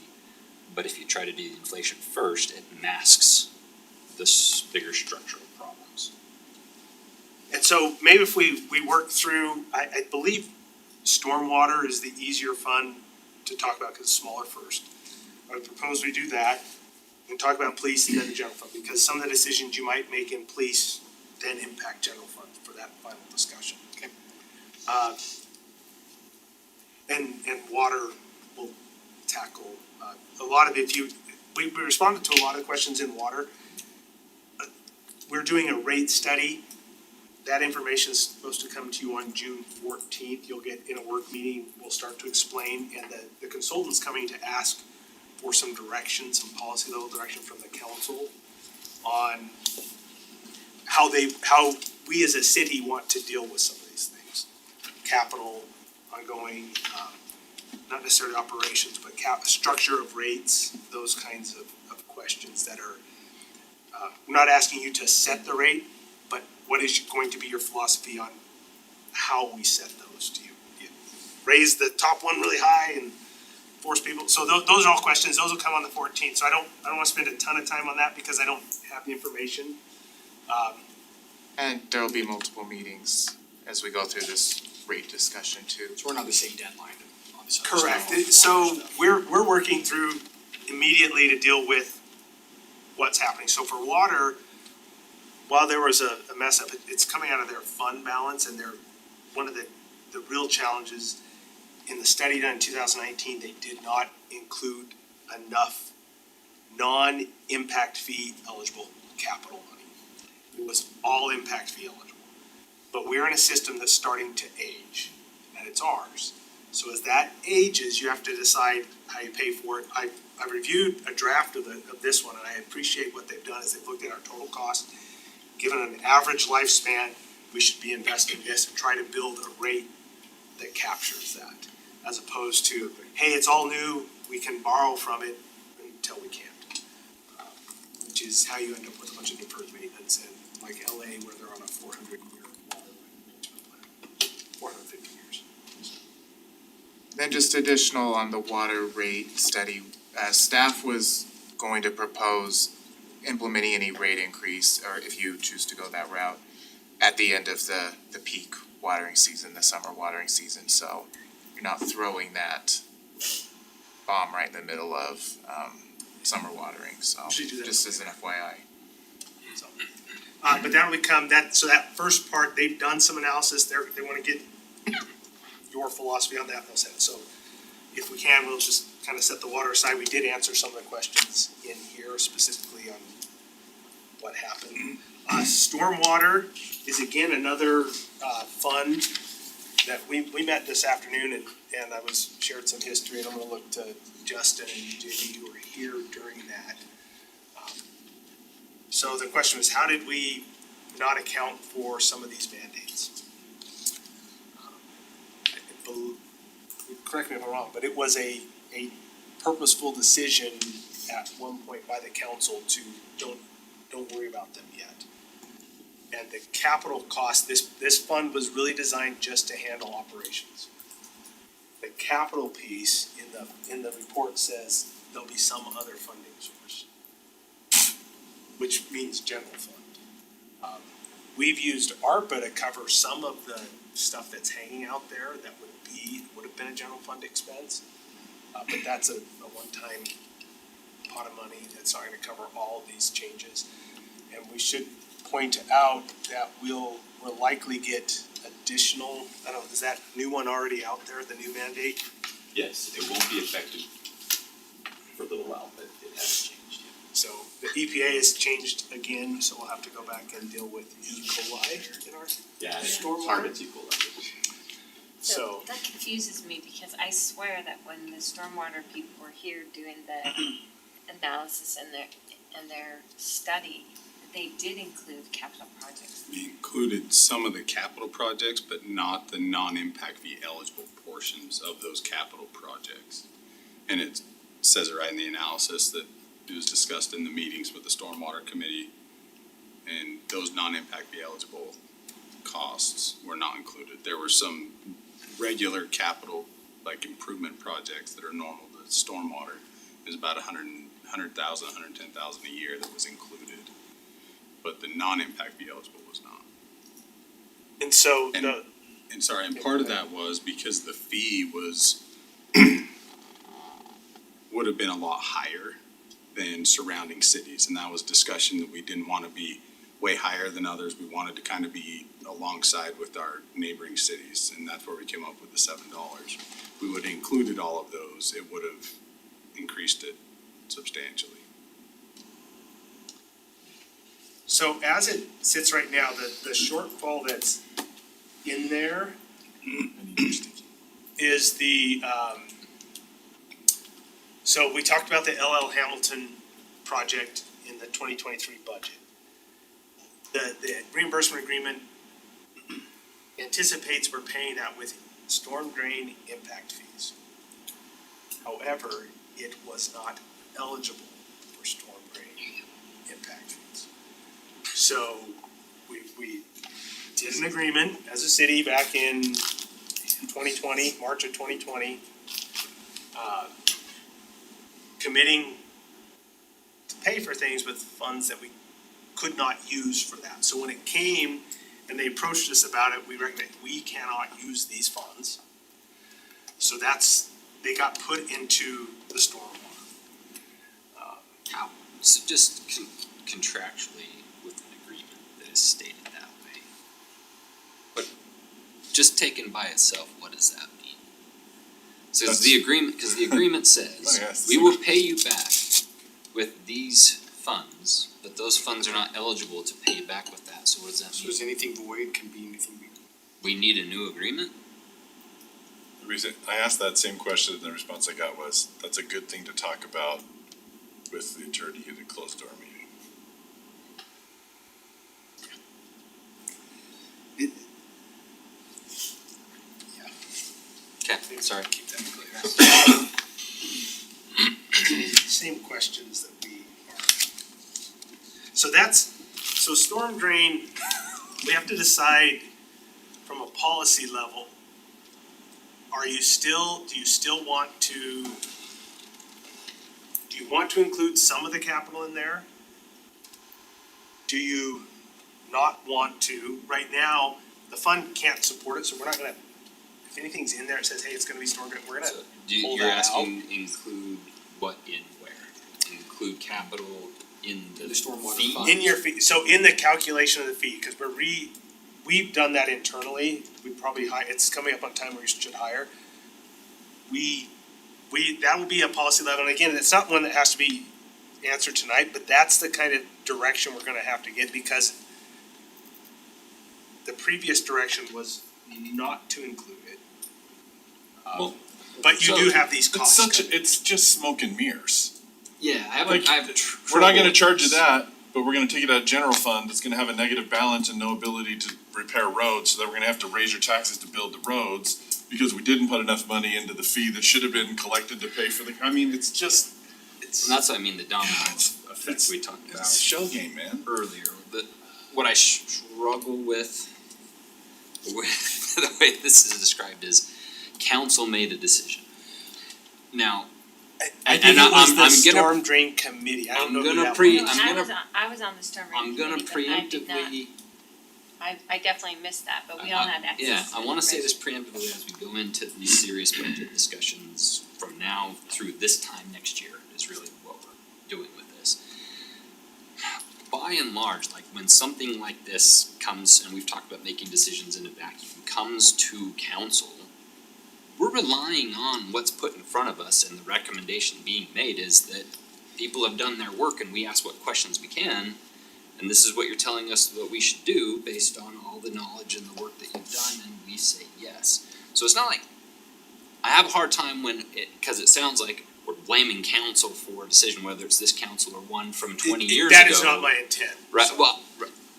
but if you try to do the inflation first, it masks this bigger structural problems. And so maybe if we work through, I believe stormwater is the easier fund to talk about because it's smaller first. I would propose we do that and talk about police and then the general fund, because some of the decisions you might make in police then impact general fund for that final discussion. Okay. And water will tackle, a lot of it. We responded to a lot of the questions in water. We're doing a rate study. That information is supposed to come to you on June 14th. You'll get in a work meeting, we'll start to explain, and the consultant's coming to ask for some direction, some policy level direction from the council on how we as a city want to deal with some of these things. Capital, ongoing, not necessarily operations, but structure of rates, those kinds of questions that are, we're not asking you to set the rate, but what is going to be your philosophy on how we set those? Do you raise the top one really high and force people? So those are all questions. Those will come on the 14th. So I don't want to spend a ton of time on that because I don't have the information. And there'll be multiple meetings as we go through this rate discussion too. So we're not the same deadline on this. Correct. So we're working through immediately to deal with what's happening. So for water, while there was a mess up, it's coming out of their fund balance, and they're one of the real challenges in the study done in 2019, they did not include enough non-impact fee eligible capital money. It was all impact fee eligible. But we're in a system that's starting to age, and it's ours. So as that ages, you have to decide how you pay for it. I reviewed a draft of this one, and I appreciate what they've done is they've looked at our total cost. Given an average lifespan, we should be investing this and try to build a rate that captures that, as opposed to, hey, it's all new, we can borrow from it until we can't. Which is how you end up with a bunch of deferred maintenance in like LA, where they're on a 400-year water management plan, 450 years. Then just additional on the water rate study, staff was going to propose implementing any rate increase, or if you choose to go that route, at the end of the peak watering season, the summer watering season, so you're not throwing that bomb right in the middle of summer watering, so just as an FYI. So, but that'll become so that first part, they've done some analysis, they wanna get your philosophy on that, and they'll say it. So if we can, we'll just kind of set the water aside. We did answer some of the questions in here specifically on what happened. Stormwater is again another fund that we met this afternoon, and I shared some history, and I'm gonna look to Justin and JD who were here during that. So the question was, how did we not account for some of these mandates. I bel- Correct me if I'm wrong, but it was a purposeful decision at one point by the council to don't worry about them yet. And the capital cost, this fund was really designed just to handle operations. The capital piece in the report says there'll be some other funding source, which means general fund. We've used ARPA to cover some of the stuff that's hanging out there that would have been a general fund expense. But that's a one-time pot of money that's not gonna cover all of these changes. And we should point out that we'll likely get additional, I don't know, is that new one already out there, the new mandate? Yes, it won't be effective for a little while, but it has changed, yeah. So the EPA has changed again, so we'll have to go back and deal with E. coli in our, Yeah, it's Stormwater? hard to equal that. so. That confuses me because I swear that when the stormwater people were here doing the analysis and their study, they did include capital projects. We included some of the capital projects, but not the non-impact fee eligible portions of those capital projects. And it says it right in the analysis that it was discussed in the meetings with the stormwater committee. And those non-impact fee eligible costs were not included. There were some regular capital, like improvement projects that are normal to stormwater. It was about $110,000 a year that was included. But the non-impact fee eligible was not. And so And- the, And sorry, and part of that was because the fee was would have been a lot higher than surrounding cities, and that was discussion that we didn't wanna be way higher than others. We wanted to kind of be alongside with our neighboring cities, and that's where we came up with the $7. We would have included all of those, it would have increased it substantially. so as it sits right now, the shortfall that's in there is the, so we talked about the LL Hamilton project in the 2023 budget. The reimbursement agreement anticipates we're paying that with storm drain impact fees. However, it was not eligible for storm drain impact fees. So we did an agreement as a city back in 2020, March of 2020, committing to pay for things with funds that we could not use for that. So when it came and they approached us about it, we recommended we cannot use these funds. So they got put into the stormwater. How? So just contractually with an agreement that is stated that way. But just taken by itself, what does that mean? So That's- the agreement Let says, me ask we the will pay you back with these funds, but those funds are not eligible to pay you back with that, so what does that So mean? is anything void, can be anything we. We need a new agreement? The reason, I asked that same question and the response I got was, that's a good thing to talk about with the attorney in a closed door meeting. Okay, sorry. Keep that clear. Same questions that we are. So storm drain, we have to decide from a policy level, do you still want to, do you want to include some of the capital in there? Do you not want to? Right now, the fund can't support it, so we're not gonna, if anything's in there, it says, hey, it's gonna be storm drain, we're gonna So pull you're that asking include what in where? Include capital in the stormwater fee? fund. in your fee, so in the calculation of the fee, cause we've done that internally, we probably it's coming up on time where we should hire. That will be a policy level, and again, it's not one that has to be answered tonight, but that's the kind of direction we're gonna have to get, because the previous direction was not to include it. Well, But you do have these It's costs coming. it's just smoke and mirrors. Yeah, I Like, have We're not gonna charge you that, but we're gonna take it out of general fund, it's gonna have a negative balance and no ability to repair roads, so that we're gonna have to raise your taxes to build the roads, because we didn't put enough money into the fee that should have been collected to pay for the, I mean, it's just, it's, And that's what I mean, the domino it's, effect we talked it's a about shell game, man. earlier, but what I struggle with the way this is described is council made a decision. Now, I And think it was I'm the gonna- storm drain committee, I don't I'm know who gonna that pre- was. I'm I gonna- was on, I was on the storm drain I'm gonna committee, but I did not, preemptively, I definitely missed that, but we all had access yeah, to I wanna the say this information. preemptively as we go into these serious budget discussions from now through this time next year is really what we're doing with this. By and large, like when something like this comes, and we've talked about making decisions in a vacuum, comes to council, we're relying on what's put in front of us, and the recommendation being made is that people have done their work and we ask what questions we can, and this is what you're telling us what we should do based on all the knowledge and the work that you've done, and we say yes. So it's not like, I have a hard time when cause it sounds like we're blaming council for a decision, whether it's this council or one from 20 years ago. That is not my intent. Right, well,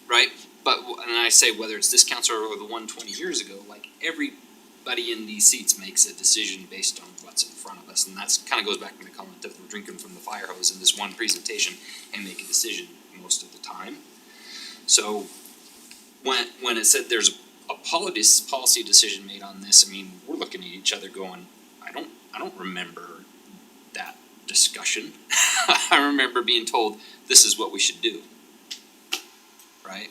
right, but, and I say whether it's this council or the one 20 years ago, like everybody in these seats makes a decision based on what's in front of us, and that's kinda goes back to my comment that we're drinking from the fire hose in this one presentation and make a decision most of the time. So, when it said there's a policy decision made on this, I mean, we're looking at each other going, I don't remember that discussion. I remember being told, this is what we should do. Right?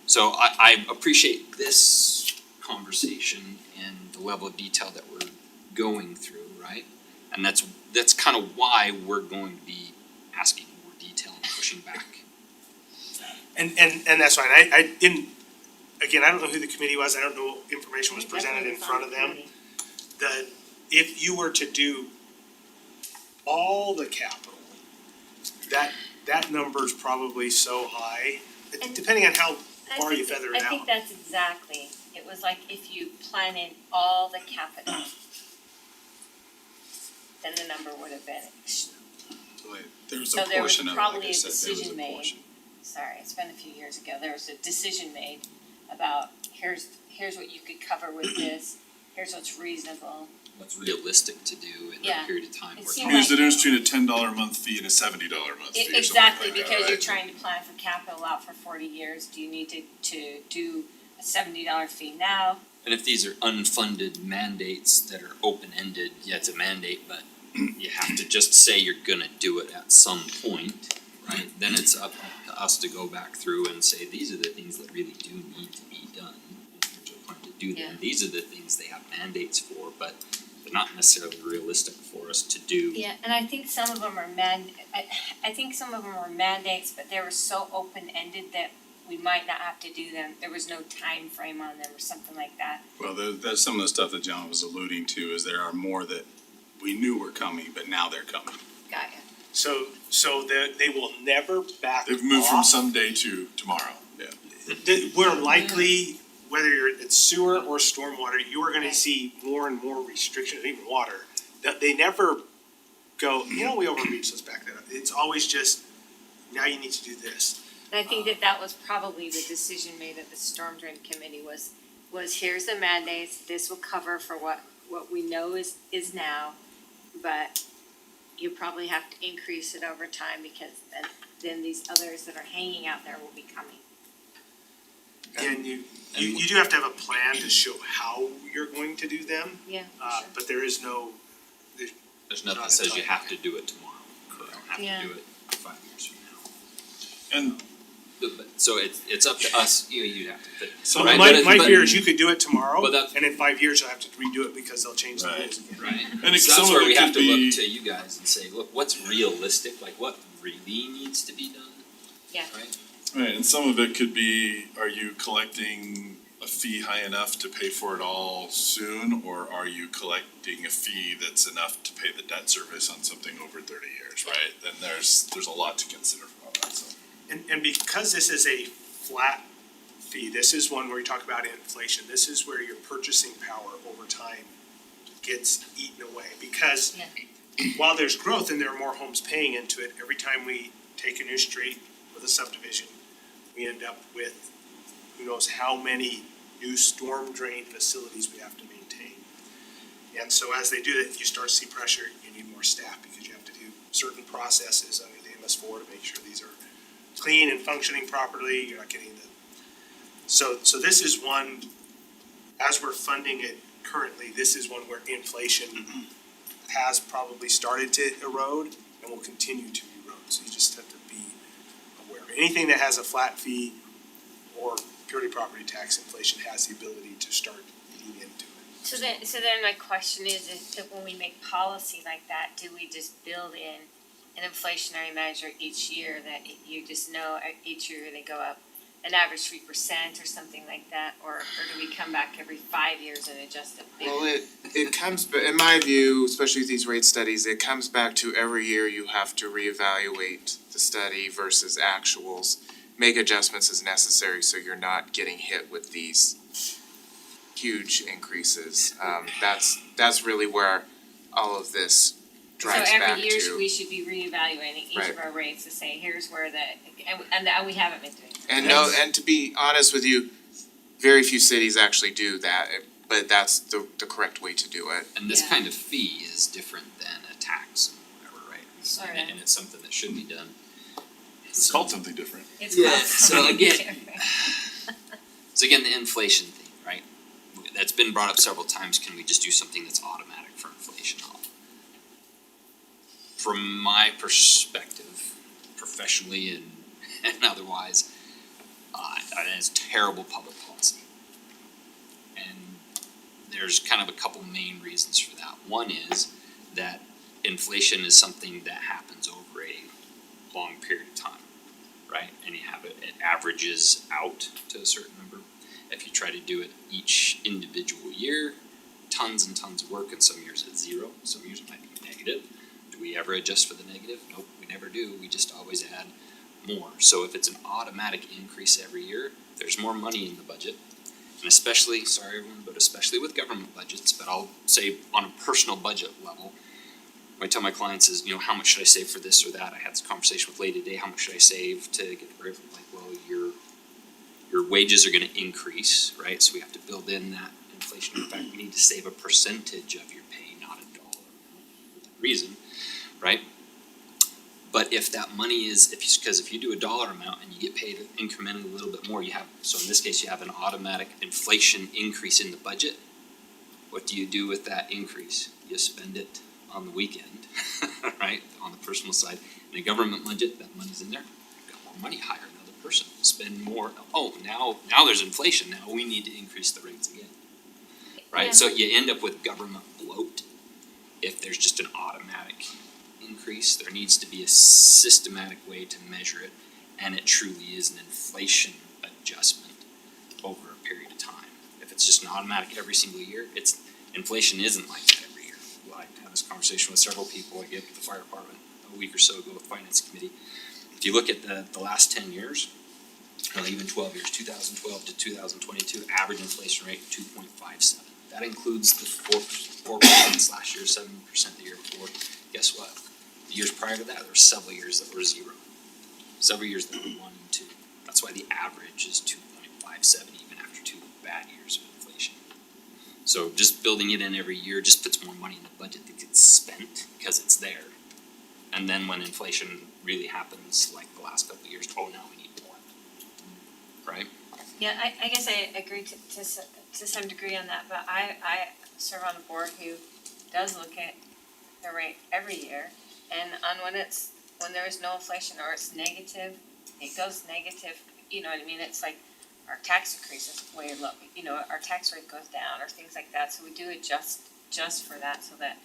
So I appreciate this conversation and the level of detail that we're going through, right? And that's kind of why we're going to be asking more detail and pushing back. And that's fine, I didn't, again, I don't know who the committee was, I don't know what information was presented in front of them. If you were to do all the capital, that number's probably so high, And- depending on how I far you think- feather it I think out. that's exactly, it was like if you plan in all the capital, then the number would have been, So there's So a there was portion of it, probably like I a said, there was decision a made. portion. sorry, it's been a few years ago, there was a decision made about here's what you could cover with this, here's what's reasonable. What's realistic to do in Yeah. that period of time It we're seemed I mean, talking. it's the difference between a $10 a month fee and a $70 a month fee or something Exactly, like that, because you're right? trying to plan for capital out for 40 years, do you need to do a $70 fee now? And if these are unfunded mandates that are open-ended, yeah, it's a mandate, but you have to just say you're gonna do it at some point, right? Then it's up to us to go back through and say, these are the things that really do need to be done. And here's what we're trying to do them. Yeah. These are the things they have mandates for, but they're not necessarily realistic for us to do. Yeah, and I think some of them are I think some of them were mandates, but they were so open-ended that we might not have to do them, there was no time frame on them or something like that. Well, that's some of the stuff that John was alluding to, is there are more that we knew were coming, but now they're coming. Got ya. So they will never back off. They've moved from someday to tomorrow. We're likely, whether it's sewer or stormwater, you are gonna Right. see more and more restrictions, even water. That they never go, we overreached, let's back that up. It's always just, now you need to do this. And I think that was probably the decision made at the storm drain committee was here's the mandates, this will cover for what we know is now, but you probably have to increase it over time because then these others that are hanging out there will be coming. And you do have to have a plan to show how you're going to do them, Yeah, but there is no, There's nothing that says you have to do it tomorrow. You don't have Yeah. to do it 5 years from now. And So it's up to us, you have to. so right, my but- fear is you could do it tomorrow, But that- and in 5 years you'll have to redo it because they'll change the Right. rules again. Right, And so some that's of where it we have could to be- look to you guys and say, look, what's realistic, like what really needs to be done, yeah. right? Right, and some of it could be, are you collecting a fee high enough to pay for it all soon? Or are you collecting a fee that's enough to pay the debt service on something over 30 years, right? Then there's a lot to consider from all that, so. And because this is a flat fee, this is one where we talk about inflation, this is where your purchasing power over time gets eaten away. Because Yeah. while there's growth and there are more homes paying into it, every time we take a new street with the subdivision, we end up with who knows how many new storm drain facilities we have to maintain. And so as they do that, you start to see pressure, you need more staff because you have to do certain processes under the MS4 to make sure these are clean and functioning properly, you're not getting the. So this is one, as we're funding it currently, this is one where inflation has probably started to erode and will continue to erode, so you just have to be aware. Anything that has a flat fee or purely property tax, inflation has the ability to start eating into it. So then my question is that when we make policy like that, do we just build in an inflationary measure each year that you just know each year they go up an average 3% or something like that, or do we come back every 5 years and adjust it bigger? Well, it comes, in my view, especially with these rate studies, it comes back to every year you have to reevaluate the study versus actuals. Make adjustments as necessary so you're not getting hit with these huge increases. That's really where all of this drives back to. So every year we should be reevaluating each of Right. our rates to say, here's where and we haven't been doing that. And to be honest with you, very few cities actually do that, but that's the correct way to do it. And this Yeah. kind of fee is different than a tax and whatever, right? Sorta. And it's something that should be done. It's called something different. It's Yeah, called so something again- different. So again, the inflation thing, right? That's been brought up several times, can we just do something that's automatic for inflation? From my perspective, professionally and otherwise, it's terrible public policy. And there's kind of a couple main reasons for that. One is that inflation is something that happens over a long period of time, right? And you have it averages out to a certain number. If you try to do it each individual year, tons and tons of work, and some years it's zero, some years it might be negative. Do we ever adjust for the negative? Nope, we never do, we just always add more. So if it's an automatic increase every year, there's more money in the budget. And especially, sorry everyone, but especially with government budgets, but I'll say on a personal budget level, what I tell my clients is, how much should I save for this or that? I had this conversation with Lady today, how much should I save to get the rate? Like, well, your wages are gonna increase, right? So we have to build in that inflation. In fact, we need to save a percentage of your pay, not a dollar for that reason, right? But if that money is, because if you do a dollar amount and you get paid incrementally a little bit more, so in this case, you have an automatic inflation increase in the budget. What do you do with that increase? You spend it on the weekend, right, on the personal side. In a government budget, that money's in there, you've got more money, hire another person, spend more. Oh, now there's inflation, now we need to increase the rates again. Right, Yeah. so you end up with government bloat if there's just an automatic increase. There needs to be a systematic way to measure it, and it truly is an inflation adjustment over a period of time. If it's just an automatic every single year, inflation isn't like that every year. Well, I had this conversation with several people, I gave it to the fire department a week or so ago with the finance committee. If you look at the last 10 years, or even 12 years, 2012 to 2022, average inflation rate 2.57. That includes the 4% last year, 7% the year before. Guess what? The years prior to that, there were several years that were zero. Several years that were 1 and 2. That's why the average is 2.57 even after 2 bad years of inflation. So just building it in every year just puts more money in the budget that gets spent because it's there. And then when inflation really happens, like the last couple of years, now we need more. Right? Yeah, I guess I agree to some degree on that, but I serve on a board who does look at the rate every year, and on when there is no inflation or it's negative, it goes negative, you know what I mean, it's like our tax increase is way low, our tax rate goes down or things like that, so we do adjust just for that, so that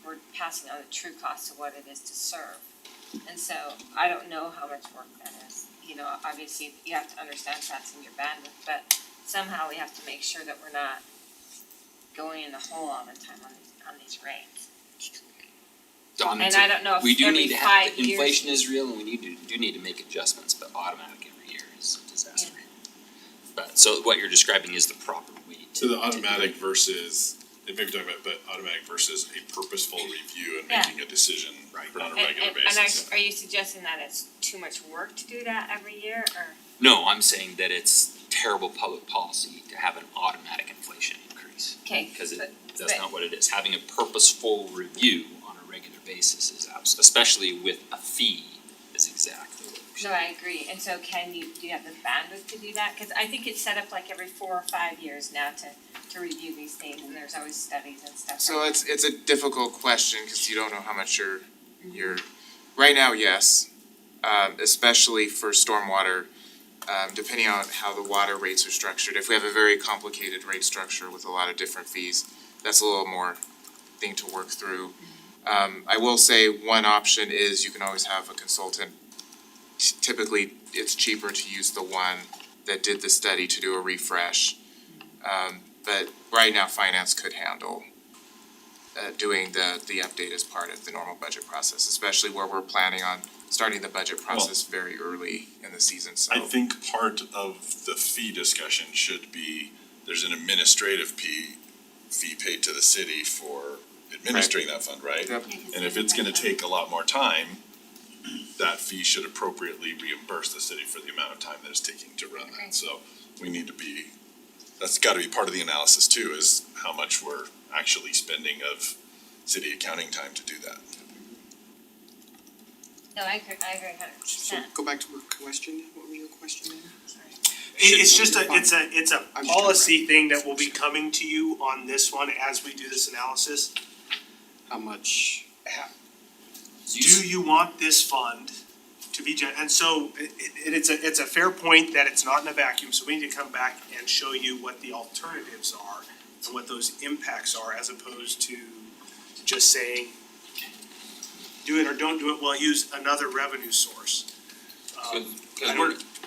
we're passing on the true cost of what it is to serve. And so I don't know how much work that is, obviously you have to understand that's in your bandwidth, but somehow we have to make sure that we're not going in the hole all the time on these rates. Don, And I don't know we if do every need to have, 5 the years. inflation is real and we do need to make adjustments, but automatic every year is a disaster. But, so what you're describing is the proper way to. So the automatic versus it may be talking about, but automatic versus a purposeful review and Yeah. making a decision on a And regular and basis. are you suggesting that it's too much work to do that every year, or? No, I'm saying that it's terrible public policy to have an automatic inflation increase. Okay, Cause but- that's not what it is. Having a purposeful review on a regular basis is especially with a fee, is exactly what we should. No, I agree, and so do you have the bandwidth to do that? Cause I think it's set up like every 4 or 5 years now to review these things, and there's always studies and stuff. So like it's a difficult question, cause you don't know how much you're, right now, yes. Especially for stormwater, depending on how the water rates are structured. If we have a very complicated rate structure with a lot of different fees, that's a little more thing to work through. I will say one option is you can always have a consultant. Typically, it's cheaper to use the one that did the study to do a refresh. But right now, finance could handle doing the update as part of the normal budget process, especially where we're planning on starting the budget process very early in the season, so. I think part of the fee discussion should be, there's an administrative fee paid to the city for administering that fund, right? Yep. And if it's gonna take a lot more time, that fee should appropriately reimburse the city for the amount of time that it's taking to run Okay. that. So we need to be, that's gotta be part of the analysis too, is how much we're actually spending of city accounting time to do that. No, I agree 100%. Go back to your question, what was your question again? It's just it's a I'm just policy thing that will be coming to you on this one as we do this analysis. How much? Do you want this fund to be and so it's a fair point that it's not in a vacuum, so we need to come back and show you what the alternatives are and what those impacts are, as opposed to just saying do it or don't do it, we'll use another revenue source.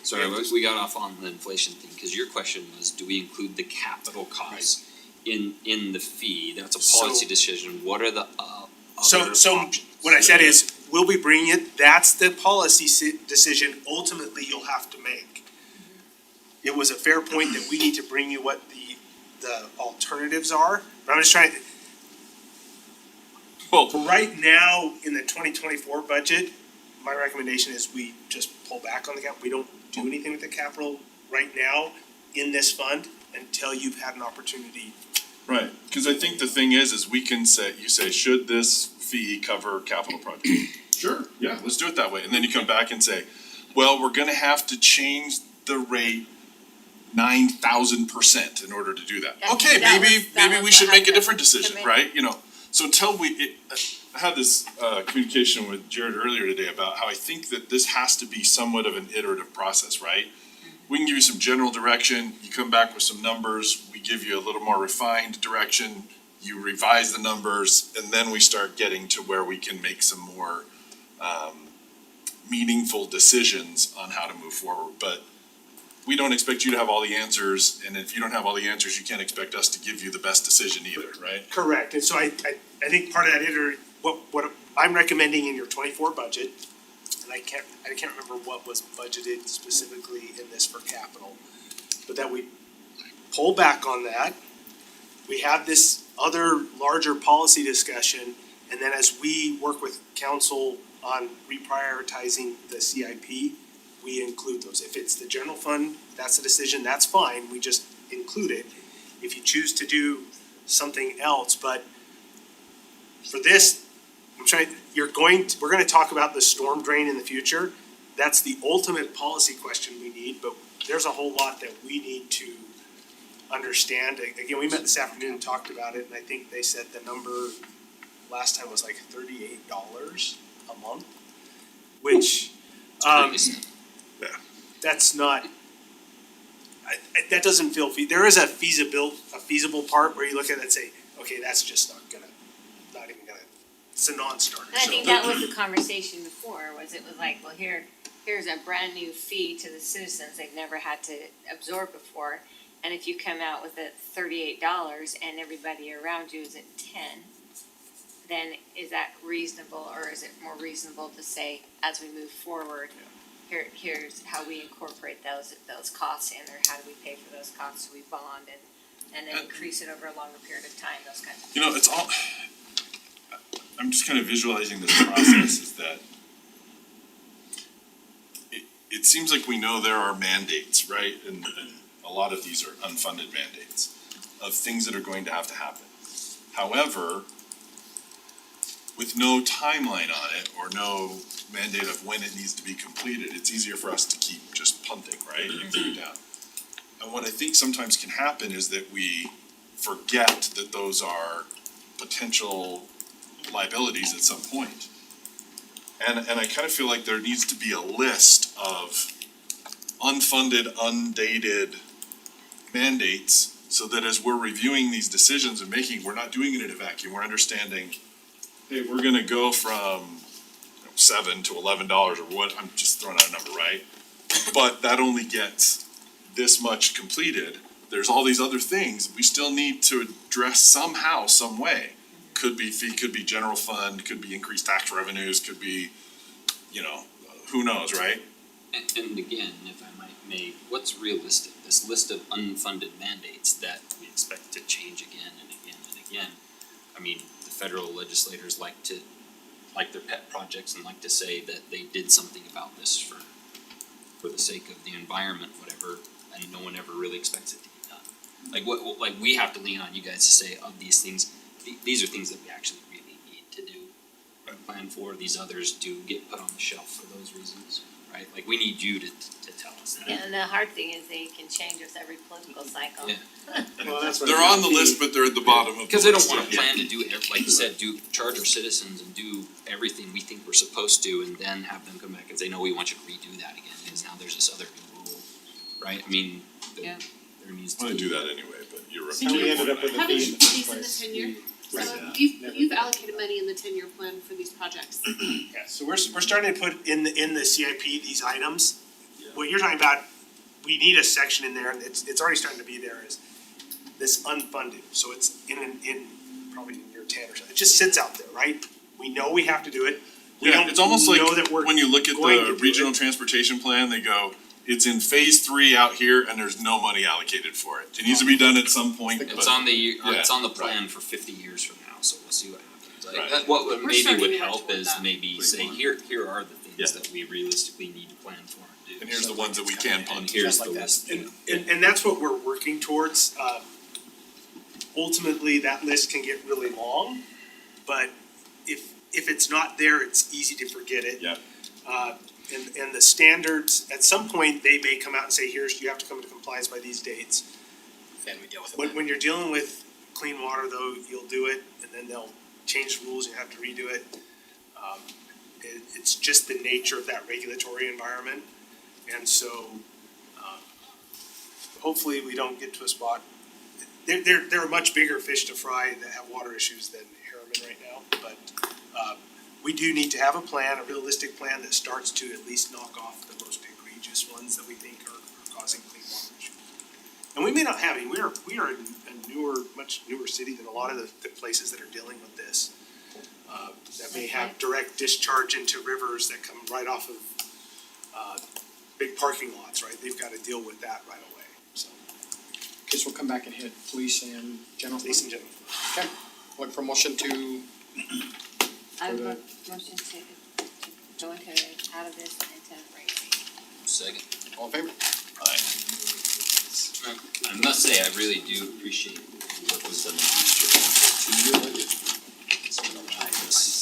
Sorry, we got off on the inflation thing, cause your question was, do we include the capital costs in the fee? That's a policy So- decision. What are the So other options? what I said is, we'll be bringing it, that's the policy decision ultimately you'll have to make. It was a fair point that we need to bring you what the alternatives are, but I'm just trying to. Well- For right now, in the 2024 budget, my recommendation is we just pull back on the cap, we don't do anything with the capital right now in this fund until you've had an opportunity. Right, cause I think the thing is we can say, you say, should this fee cover capital projects? Sure, yeah, let's do it that way, and then you come back and say, well, we're gonna have to change the rate 9,000% in order to do that. That- Okay, that maybe was- that we was should what make a happened. different decision, Committee. right, you know? So until I had this communication with Jared earlier today about how I think that this has to be somewhat of an iterative process, right? We can give you some general direction, you come back with some numbers, we give you a little more refined direction, you revise the numbers, and then we start getting to where we can make some more meaningful decisions on how to move forward, but we don't expect you to have all the answers, and if you don't have all the answers, you can't expect us to give you the best decision either, right? Correct, and so I think part of that what I'm recommending in your 24 budget, and I can't remember what was budgeted specifically in this for capital, but that we pull back on that. We have this other larger policy discussion, and then as we work with council on reprioritizing the CIP, we include those. If it's the general fund, that's a decision, that's fine, we just include it. If you choose to do something else, but for this, we're gonna talk about the storm drain in the future. That's the ultimate policy question we need, but there's a whole lot that we need to understand. Again, we met this afternoon and talked about it, and I think they said the number last time was like $38 a month, which, that's not, that doesn't feel there is a feasible part where you look at it and say, okay, that's just not even gonna, it's a non-starter, And I think that was the conversation before, was like, well, here's a brand new fee to the citizens they've never had to absorb before. And if you come out with $38 and everybody around you is at 10, then is that reasonable, or is it more reasonable to say, as we move forward, here's how we incorporate those costs in, or how do we pay for those costs, do we bond and then increase it over a longer period of time, those kinds of things. You know, it's all, I'm just kind of visualizing this process is that it seems like we know there are mandates, right? And a lot of these are unfunded mandates of things that are going to happen. However, with no timeline on it or no mandate of when it needs to be completed, it's easier for us to keep just punting, right? And put it down. And what I think sometimes can happen is that we forget that those are potential liabilities at some point. And I kind of feel like there needs to be a list of unfunded, undated mandates so that as we're reviewing these decisions and making, we're not doing it in a vacuum, we're understanding, hey, we're gonna go from $7 to $11 or what, I'm just throwing out a number, right? But that only gets this much completed. There's all these other things we still need to address somehow, some way. Could be fee, could be general fund, could be increased tax revenues, could be, who knows, right? And again, if I may, what's realistic? This list of unfunded mandates that we expect to change again and again and again. I mean, the federal legislators like their pet projects and like to say that they did something about this for the sake of the environment, whatever, and no one ever really expects it to be done. Like we have to lean on you guys to say, of these things, these are things that we actually really need to do. Plan for, these others do get put on the shelf for those reasons, right? Like we need you to tell us that. Yeah, and the hard thing is they can change with every political cycle. Yeah. Well, that's what They're on the list, but they're at the bottom of the list. Because they don't wanna plan to do it, like you said, charge our citizens and do everything we think we're supposed to, and then have them come back and say, no, we want you to redo that again, because now there's this other new rule, right? I mean, Yeah. there needs I'm to gonna be. do that anyway, but you're right. And we ended up with the Having fee in the first fees in the place. tenure, so Right. you've allocated money in the 10-year plan for these projects. Yeah, so we're starting to put in the CIP these items. What you're talking about, we need a section in there, and it's already starting to be there, is this unfunded, so it's in probably in year 10 or something, it just sits out there, right? We know we have to do it, we Yeah, don't it's almost like know that we're when you look at going to the do regional it. transportation plan, they go, it's in phase 3 out here and there's no money allocated for it. It needs to be done at some point, but. It's on it's on the right. plan for 50 years from now, so we'll see what happens. Right. What We're maybe starting would to march help toward is that. maybe Please. say, here are the things Yeah. that we realistically need to plan for and do. And here's the ones that we can And punt. here's Just the like that. list, you know. And that's what we're working towards, ultimately, that list can get really long, but if it's not there, it's easy to forget it. Yeah. And the standards, at some point, they may come out and say, you have to come into compliance by these dates. Then we deal with it. When you're dealing with clean water though, you'll do it, and then they'll change the rules and you have to redo it. It's just the nature of that regulatory environment, and so, hopefully we don't get to a spot. There are much bigger fish to fry that have water issues than Harriman right now, but, we do need to have a plan, a realistic plan that starts to at least knock off the most egregious ones that we think are causing clean water issues. And we may not have any, we are a much newer city than a lot of the places that are dealing with this. That may have direct discharge into rivers that come right off of, big parking lots, right? They've gotta deal with that right away, so. Okay, so we'll come back and hit police and general Police fund. and general. Okay, look for motion to, I would For the- like motion to go into, out of this and into racing. Second. all in favor? I must say, I really do appreciate what was done last year, 2 year budget. It's been a lot of this